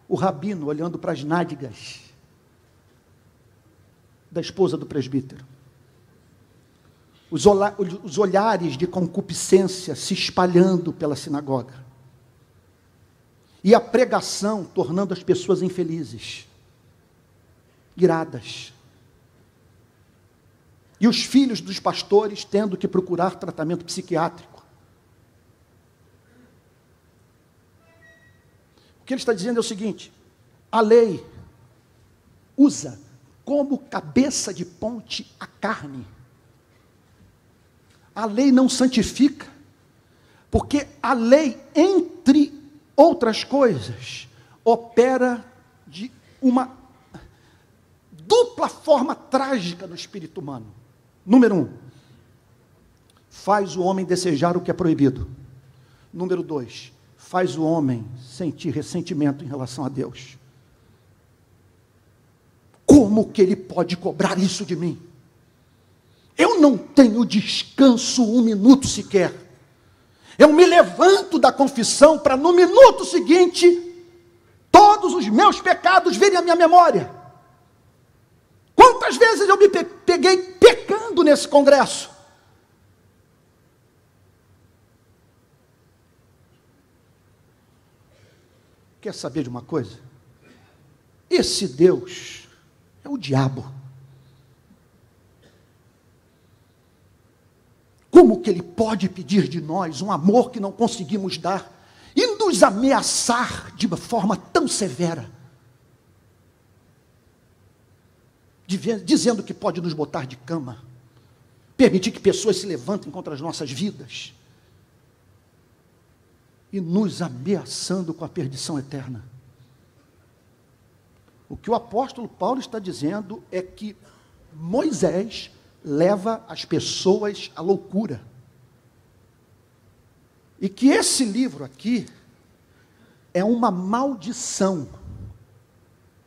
o rabino olhando para as nádegas da esposa do presbítero. Os olhares de concupiscência se espalhando pela sinagoga. E a pregação tornando as pessoas infelizes, iradas. E os filhos dos pastores tendo que procurar tratamento psiquiátrico. O que ele está dizendo é o seguinte: a lei usa como cabeça de ponte a carne. A lei não santifica, porque a lei, entre outras coisas, opera de uma dupla forma trágica no espírito humano. Número 1, faz o homem desejar o que é proibido. Número 2, faz o homem sentir ressentimento em relação a Deus. Como que ele pode cobrar isso de mim? Eu não tenho descanso um minuto sequer. Eu me levanto da confissão para no minuto seguinte, todos os meus pecados virem à minha memória. Quantas vezes eu me peguei pecando nesse congresso? Quer saber de uma coisa? Esse Deus é o diabo. Como que ele pode pedir de nós um amor que não conseguimos dar e nos ameaçar de uma forma tão severa, dizendo que pode nos botar de cama, permitir que pessoas se levantem contra as nossas vidas e nos ameaçando com a perdição eterna? O que o apóstolo Paulo está dizendo é que Moisés leva as pessoas à loucura. E que esse livro aqui é uma maldição,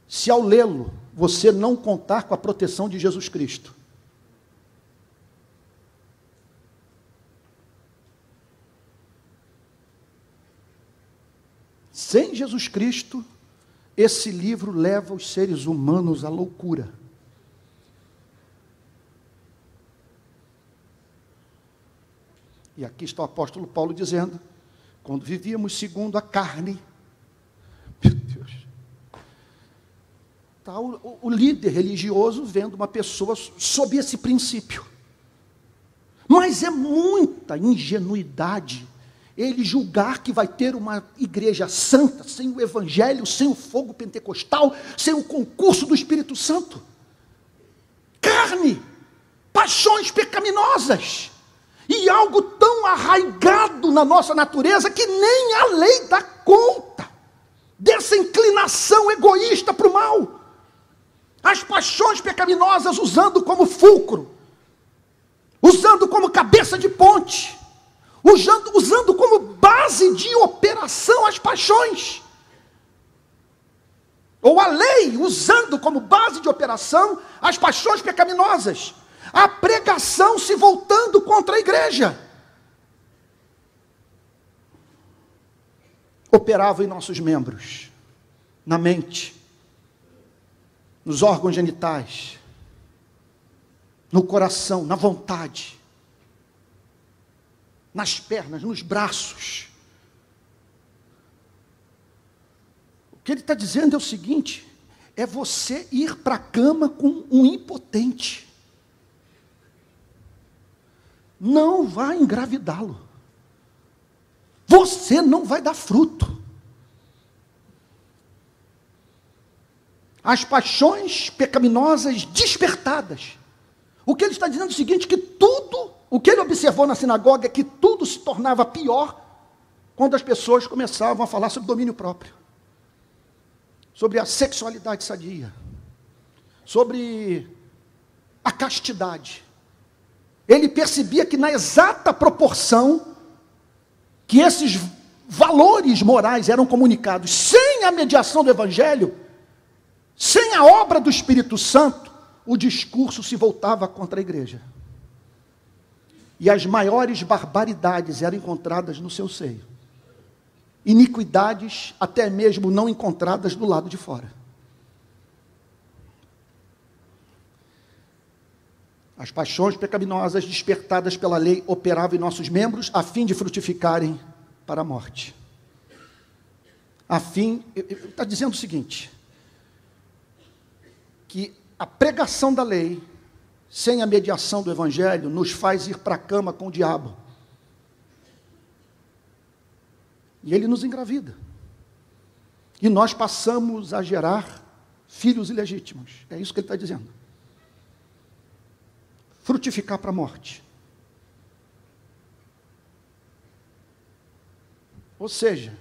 se ao lê-lo você não contar com a proteção de Jesus Cristo. Sem Jesus Cristo, esse livro leva os seres humanos à loucura. E aqui está o apóstolo Paulo dizendo: quando vivíamos segundo a carne, meu Deus, está o líder religioso vendo uma pessoa sob esse princípio. Mas é muita ingenuidade ele julgar que vai ter uma igreja santa, sem o evangelho, sem o fogo pentecostal, sem o concurso do Espírito Santo. Carne, paixões pecaminosas. E algo tão arraigado na nossa natureza que nem a lei dá conta dessa inclinação egoísta para o mal. As paixões pecaminosas usando como fulcro, usando como cabeça de ponte, usando como base de operação as paixões. Ou a lei usando como base de operação as paixões pecaminosas. A pregação se voltando contra a igreja. Operava em nossos membros, na mente, nos órgãos genitais, no coração, na vontade, nas pernas, nos braços. O que ele está dizendo é o seguinte: é você ir para a cama com um impotente. Não vai engravidá-lo. Você não vai dar fruto. As paixões pecaminosas despertadas. O que ele está dizendo é o seguinte, que tudo, o que ele observou na sinagoga é que tudo se tornava pior quando as pessoas começavam a falar sobre domínio próprio, sobre a sexualidade sadia, sobre a castidade. Ele percebia que na exata proporção que esses valores morais eram comunicados sem a mediação do Evangelho, sem a obra do Espírito Santo, o discurso se voltava contra a igreja. E as maiores barbaridades eram encontradas no seu seio. Iniquidades até mesmo não encontradas do lado de fora. As paixões pecaminosas despertadas pela lei operavam em nossos membros a fim de frutificarem para a morte. Está dizendo o seguinte, que a pregação da lei, sem a mediação do Evangelho, nos faz ir para a cama com o diabo. E ele nos engravida. E nós passamos a gerar filhos ilegítimos. É isso que ele está dizendo. Frutificar para a morte. Ou seja,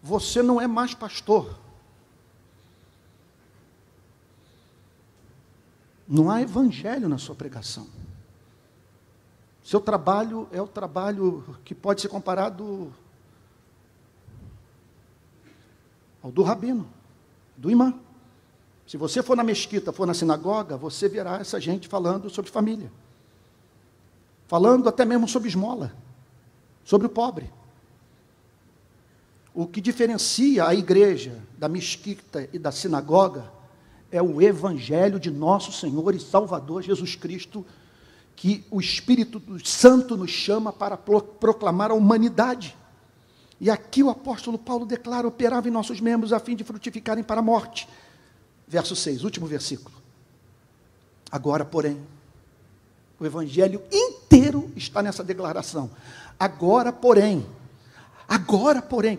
você não é mais pastor. Não há evangelho na sua pregação. Seu trabalho é o trabalho que pode ser comparado ao do rabino, do imã. Se você for na mesquita, for na sinagoga, você verá essa gente falando sobre família. Falando até mesmo sobre esmola, sobre o pobre. O que diferencia a igreja da mesquita e da sinagoga é o Evangelho de nosso Senhor e Salvador Jesus Cristo, que o Espírito Santo nos chama para proclamar à humanidade. E aqui o apóstolo Paulo declara: operava em nossos membros a fim de frutificarem para a morte. Verso 6, último versículo. Agora, porém, o Evangelho inteiro está nessa declaração. Agora, porém,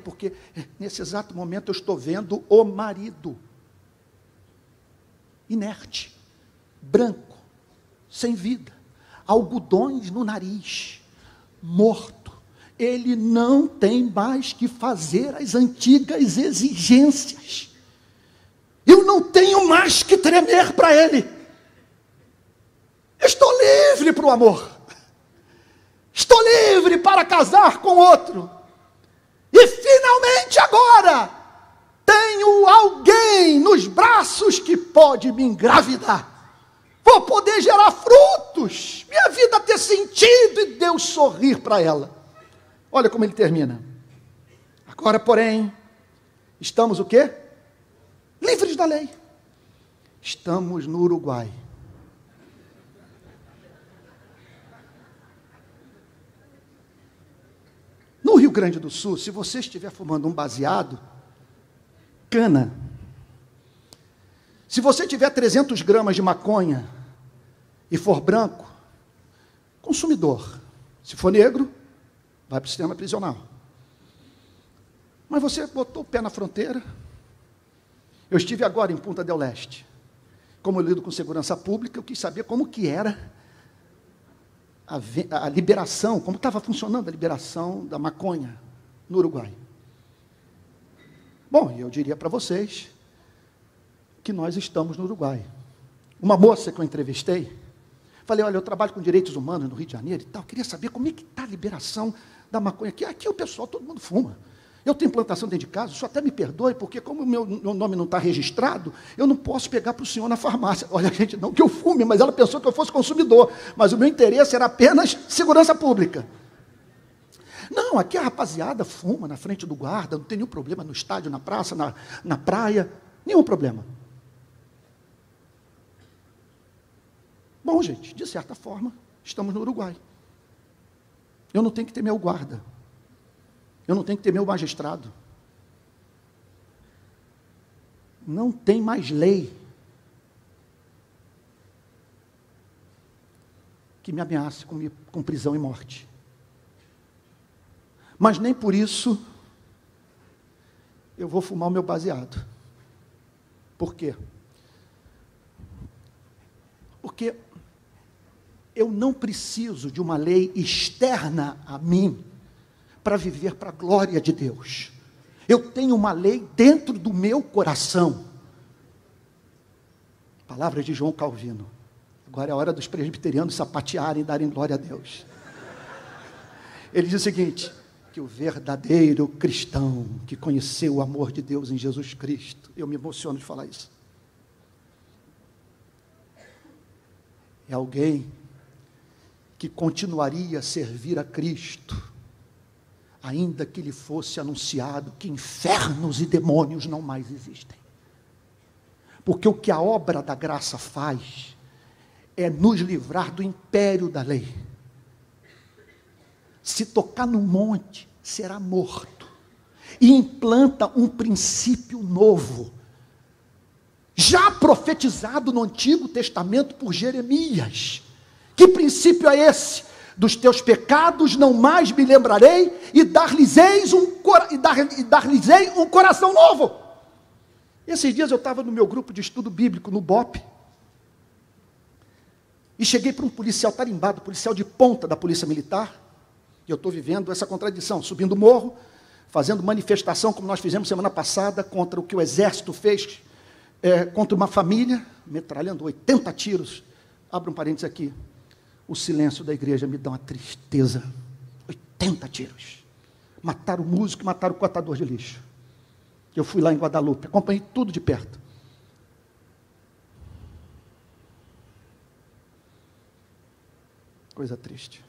porque nesse exato momento eu estou vendo o marido inerte, branco, sem vida, algodões no nariz, morto. Ele não tem mais que fazer as antigas exigências. Eu não tenho mais que tremer para ele. Eu estou livre para o amor. Estou livre para casar com outro. E finalmente agora tenho alguém nos braços que pode me engravidar. Vou poder gerar frutos. Minha vida ter sentido e Deus sorrir para ela. Olha como ele termina. Agora, porém, estamos o quê? Livres da lei. Estamos no Uruguai. No Rio Grande do Sul, se você estiver fumando um baseado, cana. Se você tiver 300 gramas de maconha e for branco, consumidor. Se for negro, vai para o sistema prisional. Mas você botou o pé na fronteira. Eu estive agora em Punta del Este. Como eu lido com segurança pública, eu quis saber como que era a liberação, como estava funcionando a liberação da maconha no Uruguai. Bom, eu diria para vocês que nós estamos no Uruguai. Uma moça que eu entrevistei, falei, olha, eu trabalho com direitos humanos no Rio de Janeiro e tal, queria saber como é que está a liberação da maconha aqui. Aqui o pessoal, todo mundo fuma. Eu tenho plantação dentro de casa, o senhor até me perdoe, porque como o meu nome não está registrado, eu não posso pegar para o senhor na farmácia. Olha, gente, não que eu fume, mas ela pensou que eu fosse consumidor. Mas o meu interesse era apenas segurança pública. Não, aqui a rapaziada fuma na frente do guarda, não tem nenhum problema no estádio, na praça, na praia, nenhum problema. Bom, gente, de certa forma, estamos no Uruguai. Eu não tenho que temer o guarda. Eu não tenho que temer o magistrado. Não tem mais lei que me ameace com prisão e morte. Mas nem por isso eu vou fumar o meu baseado. Por quê? Porque eu não preciso de uma lei externa a mim para viver para a glória de Deus. Eu tenho uma lei dentro do meu coração. Palavra de João Calvino. Agora é a hora dos presbiterianos sapatearem e darem glória a Deus. Ele diz o seguinte, que o verdadeiro cristão que conheceu o amor de Deus em Jesus Cristo, eu me emociono de falar isso, é alguém que continuaria a servir a Cristo, ainda que lhe fosse anunciado que infernos e demônios não mais existem. Porque o que a obra da graça faz é nos livrar do império da lei. Se tocar no monte, será morto. E implanta um princípio novo, já profetizado no Antigo Testamento por Jeremias. Que princípio é esse? Dos teus pecados não mais me lembrarei, e dar-lhes-ei um coração novo. Esses dias eu estava no meu grupo de estudo bíblico, no BOP, e cheguei para um policial tarimbado, policial de ponta da Polícia Militar, e eu estou vivendo essa contradição, subindo o morro, fazendo manifestação, como nós fizemos semana passada, contra o que o Exército fez, contra uma família, metralhando 80 tiros. Abra um parênteses aqui. O silêncio da igreja me dá uma tristeza. 80 tiros. Mataram o músico, mataram o catador de lixo. Eu fui lá em Guadalupe, acompanhei tudo de perto. Coisa triste.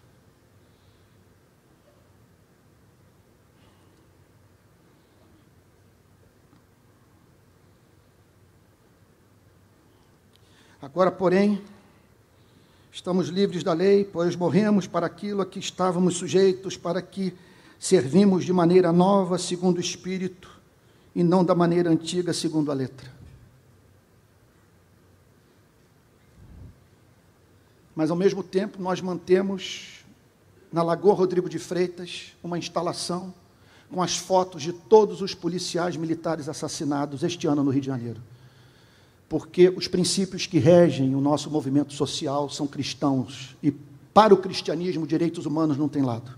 Agora, porém, estamos livres da lei, pois morremos para aquilo a que estávamos sujeitos, para que servimos de maneira nova, segundo o Espírito, e não da maneira antiga, segundo a letra. Mas, ao mesmo tempo, nós mantemos, na Lagoa Rodrigo de Freitas, uma instalação com as fotos de todos os policiais militares assassinados este ano no Rio de Janeiro. Porque os princípios que regem o nosso movimento social são cristãos, e para o cristianismo, direitos humanos não tem lado.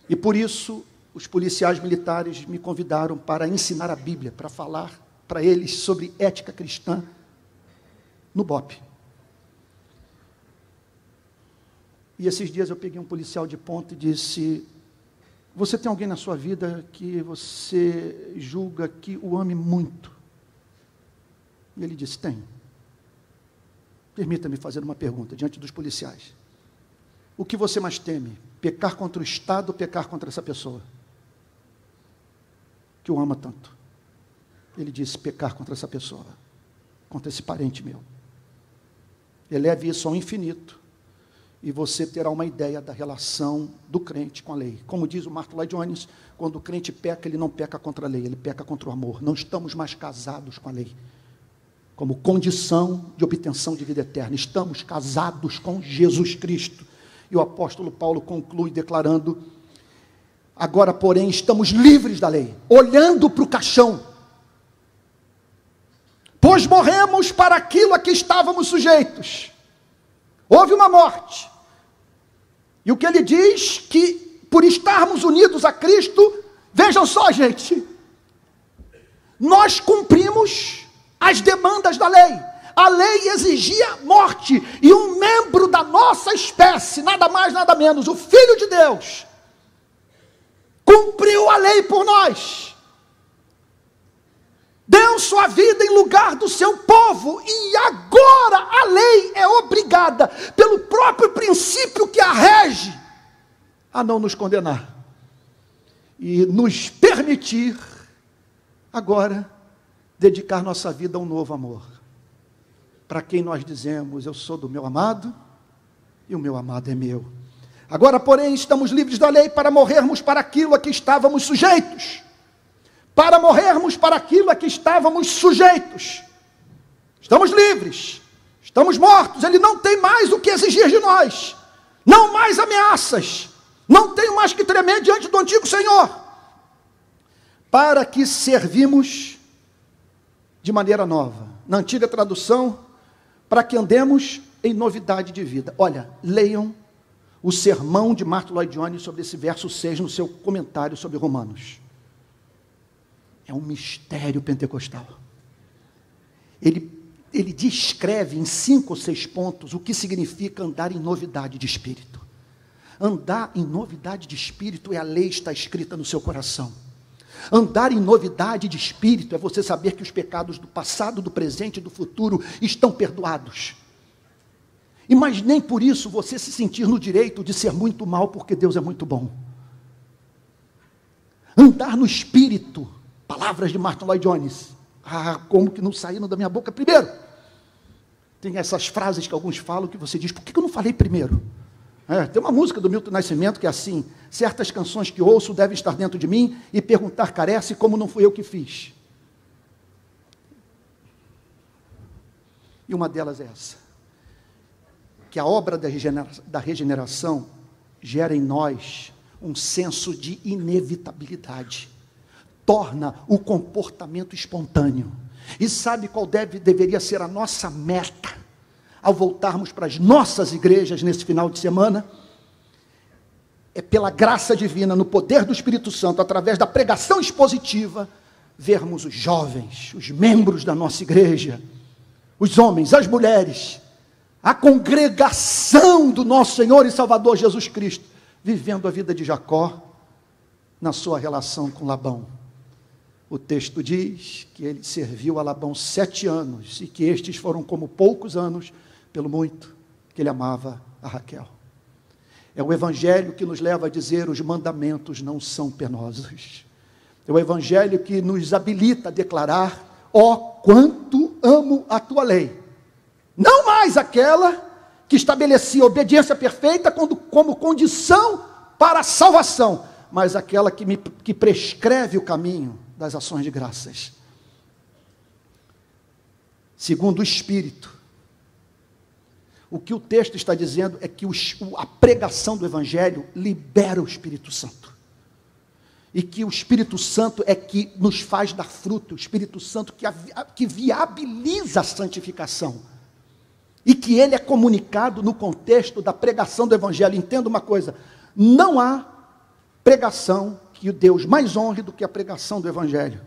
E por isso, os policiais militares me convidaram para ensinar a Bíblia, para falar para eles sobre ética cristã no BOP. E esses dias eu peguei um policial de ponta e disse, você tem alguém na sua vida que você julga que o ame muito? E ele disse, tem. Permita-me fazer uma pergunta diante dos policiais. O que você mais teme? Pecar contra o Estado ou pecar contra essa pessoa? Que o ama tanto. Ele disse, pecar contra essa pessoa, contra esse parente meu. Eleve isso ao infinito, e você terá uma ideia da relação do crente com a lei. Como diz o Martin Lloyd Jones, quando o crente peca, ele não peca contra a lei, ele peca contra o amor. Não estamos mais casados com a lei, como condição de obtenção de vida eterna. Estamos casados com Jesus Cristo. E o apóstolo Paulo conclui declarando, agora, porém, estamos livres da lei, olhando para o caixão, pois morremos para aquilo a que estávamos sujeitos. Houve uma morte, E o que ele diz que, por estarmos unidos a Cristo, vejam só, gente, nós cumprimos as demandas da lei. A lei exigia morte, e um membro da nossa espécie, nada mais, nada menos, o Filho de Deus, cumpriu a lei por nós, deu sua vida em lugar do seu povo, e agora a lei é obrigada, pelo próprio princípio que a rege, a não nos condenar, e nos permitir, agora, dedicar nossa vida a um novo amor, para quem nós dizemos, eu sou do meu amado, e o meu amado é meu. Agora, porém, estamos livres da lei para morrermos para aquilo a que estávamos sujeitos. Para morrermos para aquilo a que estávamos sujeitos. Estamos livres, estamos mortos, ele não tem mais o que exigir de nós. Não mais ameaças, não tenho mais que tremer diante do antigo Senhor. Para que servimos de maneira nova. Na antiga tradução, para que andemos em novidade de vida. Olha, leiam o sermão de Martin Lloyd Jones sobre esse verso 6 no seu comentário sobre Romanos. É um mistério pentecostal. Ele descreve em 5 ou 6 pontos o que significa andar em novidade de espírito. Andar em novidade de espírito é a lei está escrita no seu coração. Andar em novidade de espírito é você saber que os pecados do passado, do presente e do futuro estão perdoados. Mas nem por isso você se sentir no direito de ser muito mal, porque Deus é muito bom. Andar no espírito, palavras de Martin Lloyd Jones. Como que não saíram da minha boca primeiro? Tem essas frases que alguns falam que você diz, por que eu não falei primeiro? Tem uma música do Milton Nascimento que é assim, certas canções que ouço devem estar dentro de mim e perguntar carece como não fui eu que fiz. E uma delas é essa, que a obra da regeneração gera em nós um senso de inevitabilidade, torna o comportamento espontâneo. E sabe qual deveria ser a nossa meta ao voltarmos para as nossas igrejas nesse final de semana? É pela graça divina, no poder do Espírito Santo, através da pregação expositiva, vermos os jovens, os membros da nossa igreja, os homens, as mulheres, a congregação do nosso Senhor e Salvador Jesus Cristo, vivendo a vida de Jacó na sua relação com Labão. O texto diz que ele serviu a Labão 7 anos, e que estes foram como poucos anos, pelo muito que ele amava a Raquel. É o evangelho que nos leva a dizer, os mandamentos não são penosos. É o evangelho que nos habilita a declarar, quanto amo a tua lei. Não mais aquela que estabelecia a obediência perfeita como condição para a salvação, mas aquela que prescreve o caminho das ações de graças. Segundo o Espírito, o que o texto está dizendo é que a pregação do Evangelho libera o Espírito Santo. E que o Espírito Santo é que nos faz dar fruto, o Espírito Santo que viabiliza a santificação. E que ele é comunicado no contexto da pregação do Evangelho. Entenda uma coisa, não há pregação que Deus mais honre do que a pregação do Evangelho.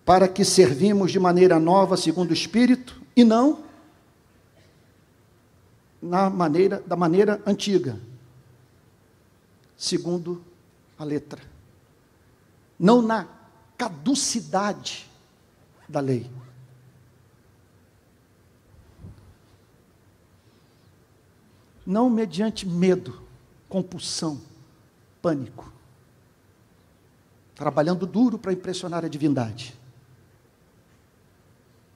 Para que servimos de maneira nova, segundo o Espírito, e não da maneira antiga, segundo a letra. Não na caducidade da lei. Não mediante medo, compulsão, pânico. Trabalhando duro para impressionar a divindade.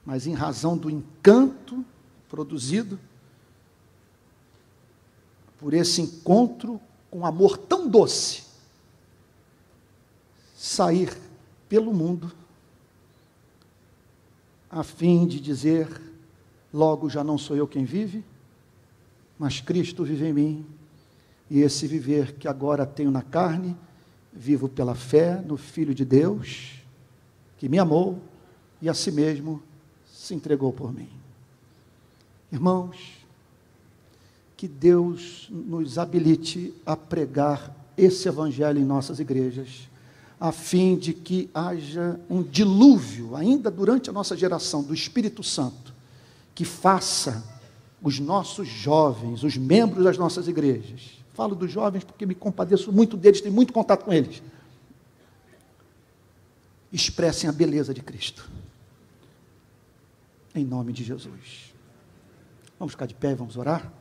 Mas em razão do encanto produzido por esse encontro com amor tão doce, sair pelo mundo, a fim de dizer, logo já não sou eu quem vive, mas Cristo vive em mim, e esse viver que agora tenho na carne, vivo pela fé no Filho de Deus, que me amou e a si mesmo se entregou por mim. Irmãos, que Deus nos habilite a pregar esse evangelho em nossas igrejas, a fim de que haja um dilúvio, ainda durante a nossa geração, do Espírito Santo, que faça os nossos jovens, os membros das nossas igrejas, falo dos jovens porque me compadeço muito deles, tenho muito contato com eles, expressem a beleza de Cristo, em nome de Jesus. Vamos ficar de pé e vamos orar?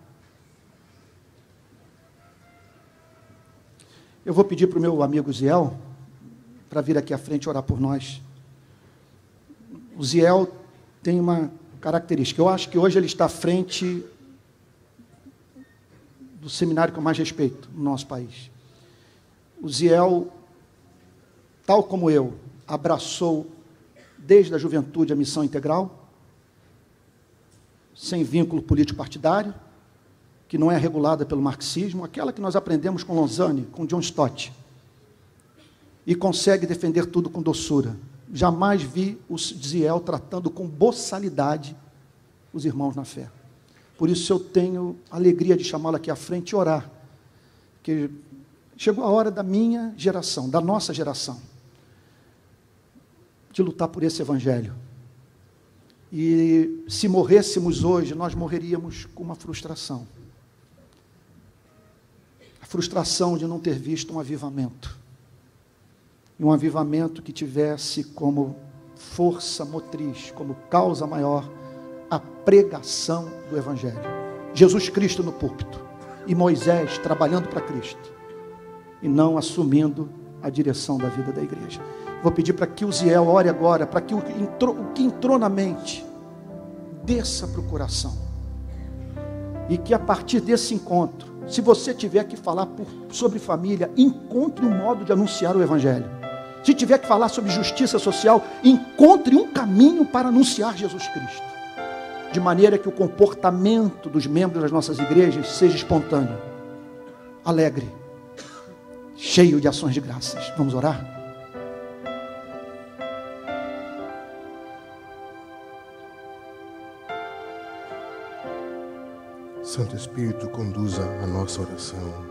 Eu vou pedir para o meu amigo Ziel para vir aqui à frente orar por nós. O Ziel tem uma característica, eu acho que hoje ele está à frente do seminário que eu mais respeito no nosso país. O Ziel, tal como eu, abraçou desde a juventude a missão integral, sem vínculo político-partidário, que não é regulada pelo marxismo, aquela que nós aprendemos com Lausanne, com John Stott, e consegue defender tudo com doçura. Jamais vi o Ziel tratando com boçalidade os irmãos na fé. Por isso eu tenho alegria de chamá-lo aqui à frente e orar, porque chegou a hora da minha geração, da nossa geração, de lutar por esse evangelho. E se morrêssemos hoje, nós morreríamos com uma frustração. A frustração de não ter visto um avivamento. E um avivamento que tivesse como força motriz, como causa maior, a pregação do evangelho. Jesus Cristo no púlpito e Moisés trabalhando para Cristo e não assumindo a direção da vida da igreja. Vou pedir para que o Ziel ore agora, para que o que entrou na mente desça para o coração. E que a partir desse encontro, se você tiver que falar sobre família, encontre um modo de anunciar o evangelho. Se tiver que falar sobre justiça social, encontre um caminho para anunciar Jesus Cristo. De maneira que o comportamento dos membros das nossas igrejas seja espontâneo, alegre, cheio de ações de graças. Vamos orar? Santo Espírito, conduza a nossa oração.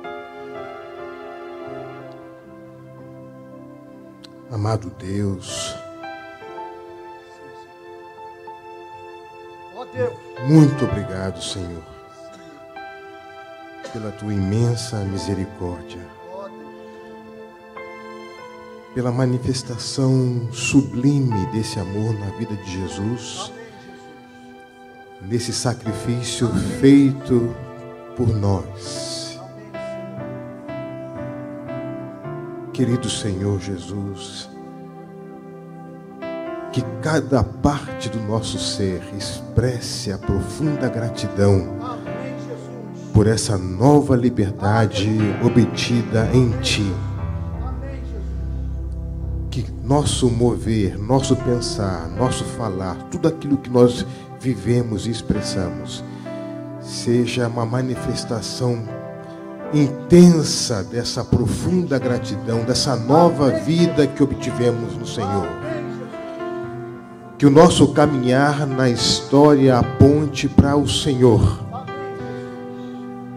Amado Deus, muito obrigado, Senhor, pela tua imensa misericórdia, pela manifestação sublime desse amor na vida de Jesus, nesse sacrifício feito por nós. Querido Senhor Jesus, que cada parte do nosso ser expresse a profunda gratidão por essa nova liberdade obtida em Ti. Que nosso mover, nosso pensar, nosso falar, tudo aquilo que nós vivemos e expressamos, seja uma manifestação intensa dessa profunda gratidão, dessa nova vida que obtivemos no Senhor. Que o nosso caminhar na história aponte para o Senhor.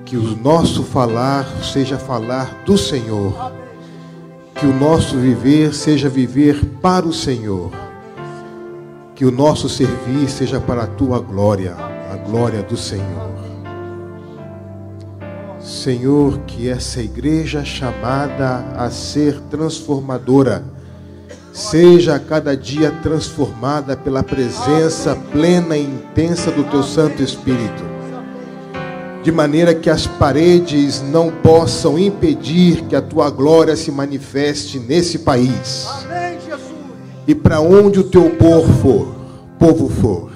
Que o nosso falar seja falar do Senhor. Que o nosso viver seja viver para o Senhor. Que o nosso servir seja para a Tua glória, a glória do Senhor. Senhor, que essa igreja chamada a ser transformadora, seja a cada dia transformada pela presença plena e intensa do Teu Santo Espírito, de maneira que as paredes não possam impedir que a Tua glória se manifeste nesse país. Amém, Jesus. E para onde o Teu povo for,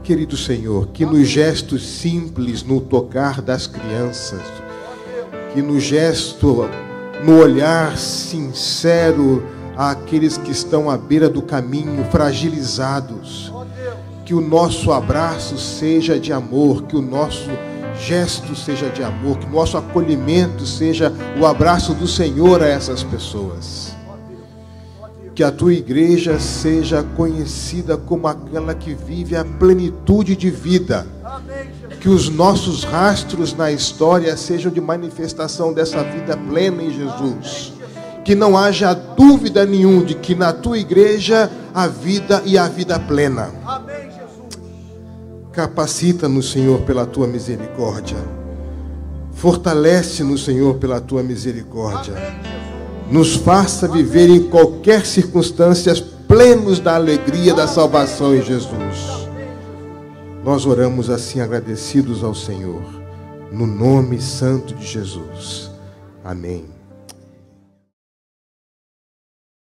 querido Senhor, que nos gestos simples, no tocar das crianças, que no gesto, no olhar sincero àqueles que estão à beira do caminho, fragilizados, que o nosso abraço seja de amor, que o nosso gesto seja de amor, que o nosso acolhimento seja o abraço do Senhor a essas pessoas. Que a Tua igreja seja conhecida como aquela que vive a plenitude de vida, que os nossos rastros na história sejam de manifestação dessa vida plena em Jesus. Que não haja dúvida nenhuma de que na tua igreja há vida e a vida plena. Capacita-nos, Senhor, pela tua misericórdia. Fortalece-nos, Senhor, pela tua misericórdia. Nos faça viver em qualquer circunstância plenos da alegria da salvação em Jesus. Nós oramos assim agradecidos ao Senhor, no nome santo de Jesus. Amém.